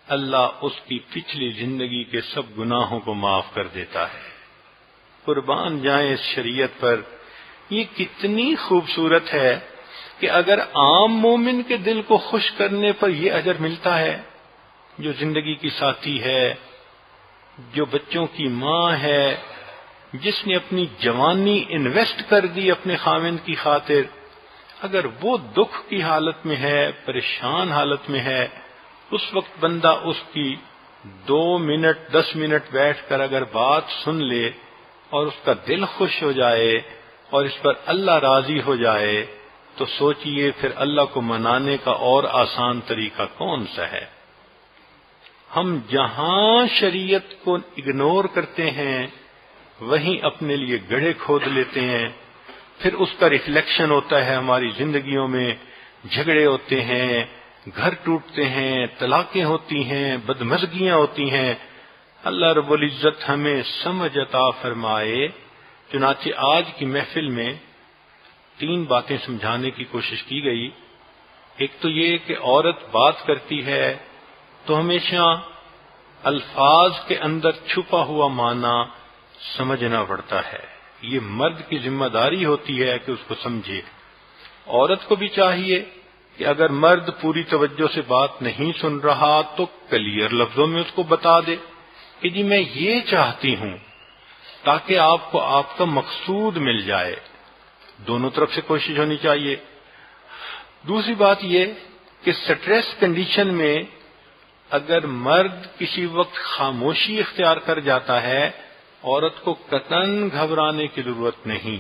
اللہ اس کی پچھلی زندگی کے سب گناہوں کو معاف کر دیتا ہے۔ قربان جائیں اس شریعت پر، یہ کتنی خوبصورت ہے کہ اگر عام مومن کے دل کو خوش کرنے پر یہ اجر ملتا ہے، جو زندگی کی ساتھی ہے، جو بچوں کی ماں ہے، جس نے اپنی جوانی انویسٹ کر دی اپنے خاوند کی خاطر، اگر وہ دکھ کی حالت میں ہے، پریشان حالت میں ہے، اس وقت بندہ اس کی 2 منٹ 10 منٹ بیٹھ کر اگر بات سن لے اور اس کا دل خوش ہو جائے اور اس پر اللہ راضی ہو جائے، تو سوچئے پھر اللہ کو منانے کا اور آسان طریقہ کون سا ہے؟ ہم جہاں شریعت کو اگنور کرتے ہیں وہیں اپنے لیے گڑھے کھود لیتے ہیں، پھر اس کا ریفلیکشن ہوتا ہے ہماری زندگیوں میں، جھگڑے ہوتے ہیں، گھر ٹوٹتے ہیں، طلاقیں ہوتی ہیں، بدمزگیاں ہوتی ہیں۔ اللہ رب العزت ہمیں سمجھ عطا فرمائے۔ چنانچہ آج کی محفل میں 3 باتیں سمجھانے کی کوشش کی گئی۔ ایک تو یہ کہ عورت بات کرتی ہے تو ہمیشہ الفاظ کے اندر چھپا ہوا معنی سمجھنا پڑتا ہے، یہ مرد کی ذمہ داری ہوتی ہے کہ اس کو سمجھے۔ عورت کو بھی چاہیے کہ اگر مرد پوری توجہ سے بات نہیں سن رہا تو کلیئر لفظوں میں اس کو بتا دے کہ جی میں یہ چاہتی ہوں، تاکہ آپ کو آپ کا مقصود مل جائے۔ دونوں طرف سے کوشش ہونی چاہیے۔ دوسری بات یہ کہ سٹریس کنڈیشن میں اگر مرد کسی وقت خاموشی اختیار کر جاتا ہے، عورت کو قطعاً گھبرانے کی ضرورت نہیں،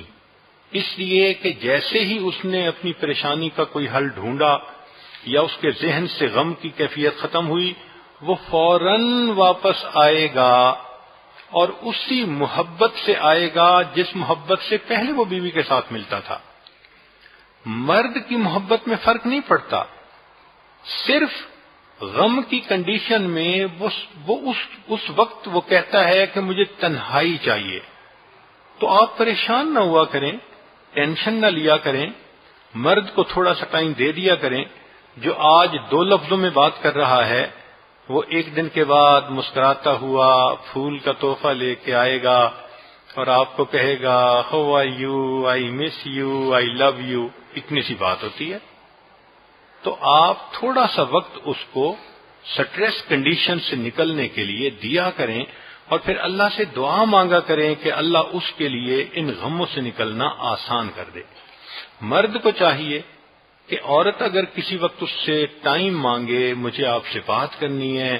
اس لیے کہ جیسے ہی اس نے اپنی پریشانی کا کوئی حل ڈھونڈا یا اس کے ذہن سے غم کی کیفیت ختم ہوئی، وہ فوراً واپس آئے گا اور اسی محبت سے آئے گا جس محبت سے پہلے وہ بیوی کے ساتھ ملتا تھا۔ مرد کی محبت میں فرق نہیں پڑتا، صرف غم کی کنڈیشن میں وہ اس وقت وہ کہتا ہے کہ مجھے تنہائی چاہیے، تو آپ پریشان نہ ہوا کریں، ٹینشن نہ لیا کریں، مرد کو تھوڑا سا ٹائم دے دیا کریں۔ جو آج 2 لفظوں میں بات کر رہا ہے وہ 1 دن کے بعد مسکراتا ہوا پھول کا تحفہ لے کے آئے گا اور آپ کو کہے گا how are you, I miss you, I love you, اتنی سی بات ہوتی ہے۔ تو آپ تھوڑا سا وقت اس کو سٹریس کنڈیشن سے نکلنے کے لیے دیا کریں اور پھر اللہ سے دعا مانگا کریں کہ اللہ اس کے لیے ان غموں سے نکلنا آسان کر دے۔ مرد کو چاہیے کہ عورت اگر کسی وقت اس سے ٹائم مانگے، مجھے آپ سے بات کرنی ہے،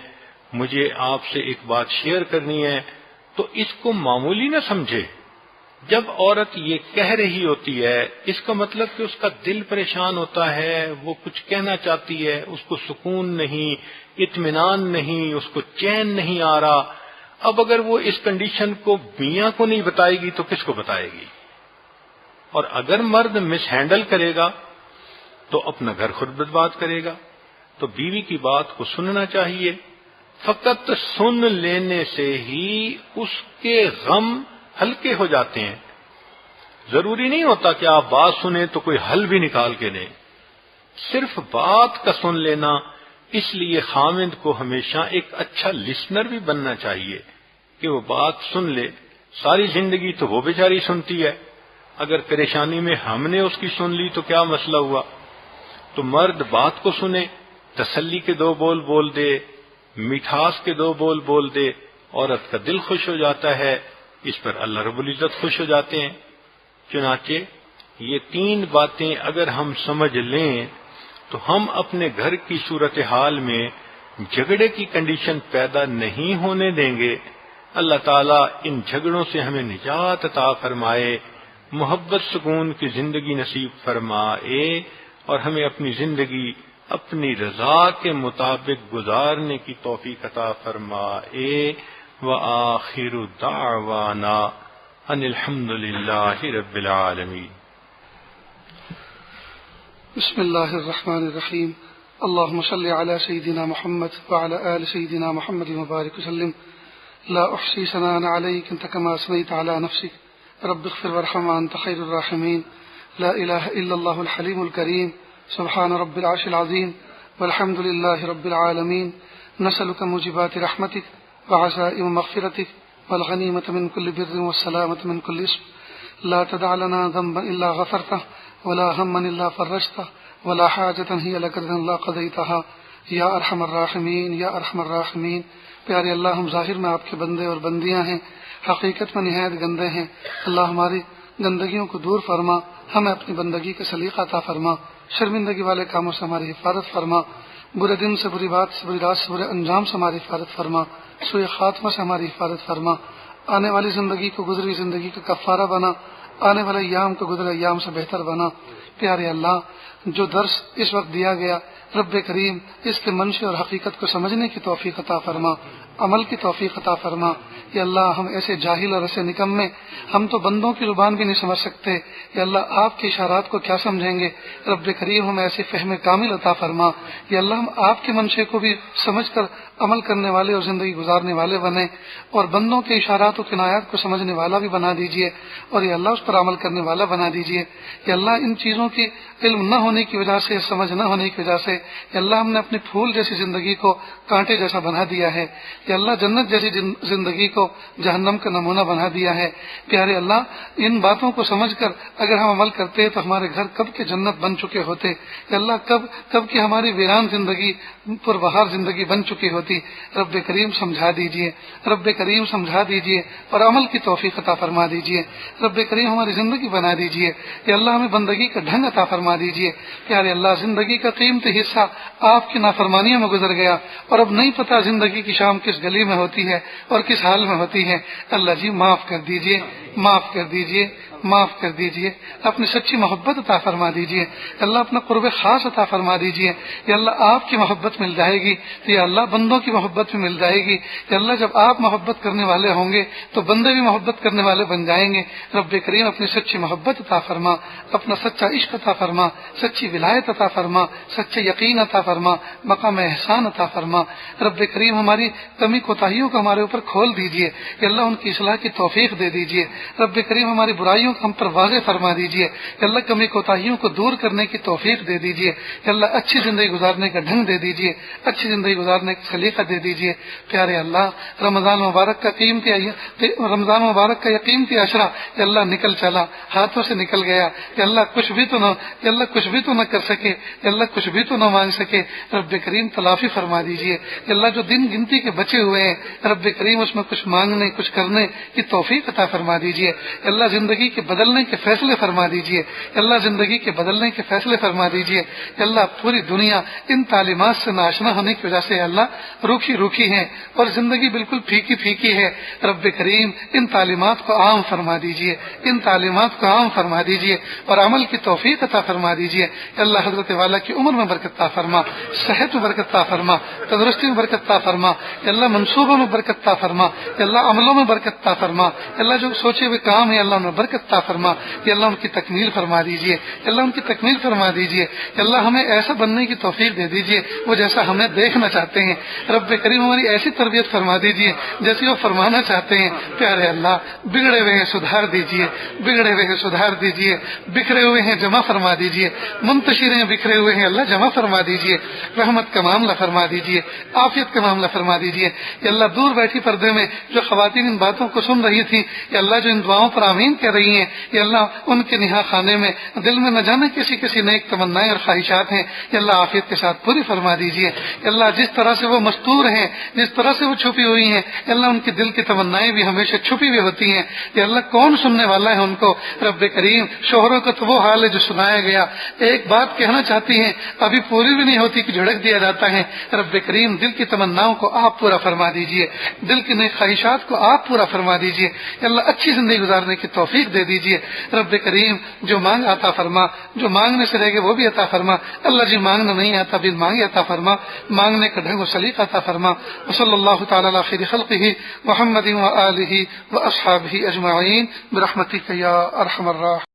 مجھے آپ سے ایک بات شیئر کرنی ہے، تو اس کو معمولی نہ سمجھے۔ جب عورت یہ کہہ رہی ہوتی ہے اس کا مطلب کہ اس کا دل پریشان ہوتا ہے، وہ کچھ کہنا چاہتی ہے، اس کو سکون نہیں، اطمینان نہیں، اس کو چین نہیں آ رہا۔ اب اگر وہ اس کنڈیشن کو میاں کو نہیں بتائے گی تو کس کو بتائے گی؟ اور اگر مرد مس ہینڈل کرے گا تو اپنا گھر خود برباد کرے گا۔ تو بیوی کی بات کو سننا چاہیے، فقط سن لینے سے ہی اس کے غم ہلکے ہو جاتے ہیں۔ ضروری نہیں ہوتا کہ آپ بات سنیں تو کوئی حل بھی نکال کے دیں، صرف بات کا سن لینا۔ اس لیے خاوند کو ہمیشہ ایک اچھا لسنر بھی بننا چاہیے کہ وہ بات سن لے۔ ساری زندگی تو وہ بیچاری سنتی ہے، اگر پریشانی میں ہم نے اس کی سن لی تو کیا مسئلہ ہوا؟ تو مرد بات کو سنے، تسلی کے 2 بول بول دے، مٹھاس کے 2 بول بول دے، عورت کا دل خوش ہو جاتا ہے، اس پر اللہ رب العزت خوش ہو جاتے ہیں۔ چنانچہ یہ 3 باتیں اگر ہم سمجھ لیں تو ہم اپنے گھر کی صورتحال میں جھگڑے کی کنڈیشن پیدا نہیں ہونے دیں گے۔ اللہ تعالیٰ ان جھگڑوں سے ہمیں نجات عطا فرمائے، محبت سکون کی زندگی نصیب فرمائے اور ہمیں اپنی زندگی اپنی رضا کے مطابق گزارنے کی توفیق عطا فرمائے۔ وآخر دعوانا ان الحمد للہ رب العالمین۔ بسم اللہ الرحمن الرحیم۔ اللهم صل على سيدنا محمد وعلى آل سيدنا محمد وبارك وسلم۔ لا أحصي ثناء عليك أنت كما أثنيت على نفسك رب اغفر وارحم وأنت خير الراحمين۔ لا إله إلا الله الحليم الكريم سبحان رب العرش العظيم والحمد لله رب العالمين۔ نسألك موجبات رحمتك وعزائم مغفرتك والغنيمة من كل بر والسلامة من كل اسم۔ لا تدع لنا ذنبا إلا غفرته ولا هما إلا فرجته ولا حاجة هي لك رضا إلا قضيتها یا ارحم الراحمین یا ارحم الراحمین۔ پیارے اللہ، ہم ظاہر میں آپ کے بندے اور بندیاں ہیں، حقیقت میں نہایت گندے ہیں۔ اللہ ہماری گندگیوں کو دور فرما، ہمیں اپنی بندگی کا سلیقہ عطا فرما، شرمندگی والے کاموں سے ہماری حفاظت فرما، برے دن سے، بری بات سے، بری رات سے، برے انجام سے ہماری حفاظت فرما، سوء خاتمہ سے ہماری حفاظت فرما۔ آنے والی زندگی کو گزری زندگی کا کفارہ بنا، آنے والے ایام کو گزرے ایام سے بہتر بنا۔ پیارے اللہ، جو درس اس وقت دیا گیا، رب کریم اس کے منشأ اور حقیقت کو سمجھنے کی توفیق عطا فرما، عمل کی توفیق عطا فرما۔ یا اللہ، ہم ایسے جاہل اور ایسے نکمے، ہم تو بندوں کی زبان بھی نہیں سمجھ سکتے، یا اللہ آپ کے اشارات کو کیا سمجھیں گے؟ رب کریم ہمیں ایسے فہم کامل عطا فرما۔ یا اللہ، ہم آپ کے منشأ کو بھی سمجھ کر عمل کرنے والے اور زندگی گزارنے والے بنیں، اور بندوں کے اشارات و کنایات کو سمجھنے والا بھی بنا دیجیے، اور یا اللہ اس پر عمل کرنے والا بنا دیجیے۔ یا اللہ، ان چیزوں کی علم نہ ہونے کی وجہ سے، سمجھ نہ ہونے کی وجہ سے، یا اللہ ہم نے اپنے پھول جیسی زندگی کو کانٹے جیسا بنا دیا ہے۔ کہ اللہ جنت جیسی زندگی کو جہنم کا نمونہ بنا دیا ہے۔ پیارے اللہ، ان باتوں کو سمجھ کر اگر ہم عمل کرتے تو ہمارے گھر کب کے جنت بن چکے ہوتے، کہ اللہ کب کی ہماری ویران زندگی پربہار زندگی بن چکی ہوتی۔ رب کریم سمجھا دیجئے، رب کریم سمجھا دیجئے اور عمل کی توفیق عطا فرما دیجئے۔ رب کریم ہماری زندگی بنا دیجئے، کہ اللہ ہمیں بندگی کا ڈھنگ عطا فرما دیجئے۔ پیارے اللہ، زندگی کا قیمتی حصہ آپ کی نافرمانیوں میں گزر گیا اور اب نہیں پتا زندگی کی شام کس گلی میں ہوتی ہے اور کس حال میں ہوتی ہے۔ اللہ جی معاف کر دیجئے، معاف کر دیجئے، معاف کر دیجئے، اپنی سچی محبت عطا فرما دیجئے۔ اللہ اپنا قرب خاص عطا فرما دیجئے۔ یا اللہ آپ کی محبت مل جائے گی تو یا اللہ بندوں کی محبت بھی مل جائے گی۔ یا اللہ جب آپ محبت کرنے والے ہوں گے تو بندے بھی محبت کرنے والے بن جائیں گے۔ رب کریم اپنی سچی محبت عطا فرما، اپنا سچا عشق عطا فرما، سچی ولایت عطا فرما، سچے یقین عطا فرما، مقام احسان عطا فرما۔ رب کریم ہماری کمی کوتاہیوں کو ہمارے اوپر کھول دیجئے، کہ اللہ ان کی اصلاح کی توفیق دے دیجئے۔ رب کریم ہماری برائیوں کو ہم پر واضح فرما دیجئے، کہ اللہ کمی کوتاہیوں کو دور کرنے کی توفیق دے دیجئے، کہ اللہ اچھی زندگی گزارنے کا ڈھنگ دے دیجئے، اچھی زندگی گزارنے کا سلیقہ دے دیجئے۔ پیارے اللہ، رمضان مبارک کا یہ قیمتی عشرہ کہ اللہ نکل چلا، ہاتھوں سے نکل گیا، کہ اللہ کچھ بھی تو نہ کر سکے، کہ اللہ کچھ بھی تو نہ مانگ سکے۔ رب کریم تلافی فرما دیجئے، کہ اللہ جو دن گنتی کے بچے ہوئے ہیں رب کریم اس میں کچھ مانگنے کچھ کرنے کی توفیق عطا فرما دیجئے۔ اللہ زندگی کے بدلنے کے فیصلے فرما دیجئے، اللہ زندگی کے بدلنے کے فیصلے فرما دیجئے۔ اللہ پوری دنیا ان تعلیمات سے ناشنا ہونے کی وجہ سے اللہ روکھی ہے اور زندگی بالکل پھیکی ہے۔ رب کریم ان تعلیمات کو عام فرما دیجئے، ان تعلیمات کو عام فرما دیجئے اور عمل کی توفیق عطا فرما دیجئے۔ اللہ حضرت والا کی عمر میں برکت عطا فرما، صحت میں برکت عطا فرما، تندرستی میں برکت عطا فرما، اللہ منصوبوں میں برکت عطا فرما، اللہ عملوں میں برکت عطا فرما، اللہ جو سوچے ہوئے کام ہے اللہ ان میں برکت عطا فرما، اللہ ان کی تکمیل فرما دیجئے، اللہ ان کی تکمیل فرما دیجئے، اللہ ہمیں ایسا بننے کی توفیق دے دیجئے وہ جیسا ہمیں دیکھنا چاہتے ہیں۔ رب کریم ہماری ایسی تربیت فرما دیجئے جیسی وہ فرمانا چاہتے ہیں۔ پیارے اللہ، بگڑے ہوئے ہیں سدھار دیجئے، بگڑے ہوئے ہیں سدھار دیجئے، بکھرے ہوئے ہیں جمع فرما دیجئے، منتشر ہیں بکھرے ہوئے ہیں اللہ جمع فرما دیجئے، رحمت کا معاملہ فرما دیجئے، عافیت کا معاملہ فرما دیجئے۔ کہ اللہ دور بیٹھی پردے میں جو خواتین ان باتوں کو سن رہی تھی، کہ اللہ جو ان دعاؤں پر آمین کہہ رہی ہیں، کہ اللہ ان کے نہا خانے میں دل میں نہ جانے کسی نیک تمنائیں اور خواہشات ہیں، کہ اللہ عافیت کے ساتھ پوری فرما دیجئے۔ کہ اللہ جس طرح سے وہ مستور ہیں، جس طرح سے وہ چھپی ہوئی ہیں، کہ اللہ ان کے دل کی تمنائیں بھی ہمیشہ چھپی ہوئی ہوتی ہیں، کہ اللہ کون سننے والا ہے ان کو۔ رب کریم شوہروں کا تو وہ حال ہے جو سنایا گیا، ایک بات کہنا چاہتی ہیں ابھی پوری بھی نہیں ہوتی کہ جھڑک دیا جاتا ہے۔ رب کریم دل کی تمناؤں کو آپ پورا فرما دیجئے، دل کی نئی خواہشات کو آپ پورا فرما دیجئے، کہ اللہ اچھی زندگی گزارنے کی توفیق دے دیجئے۔ رب کریم جو مانگ عطا فرما، جو مانگنے سے رہ گئے وہ بھی عطا فرما۔ اللہ جی مانگنا نہیں آتا بن مانگے عطا فرما، مانگنے کا ڈھنگ و سلیقہ عطا فرما۔ وصلی اللہ تعالی علی خیر خلقہ محمد و آلہ و اصحابہ اجمعین برحمتک یا ارحم الراحمین۔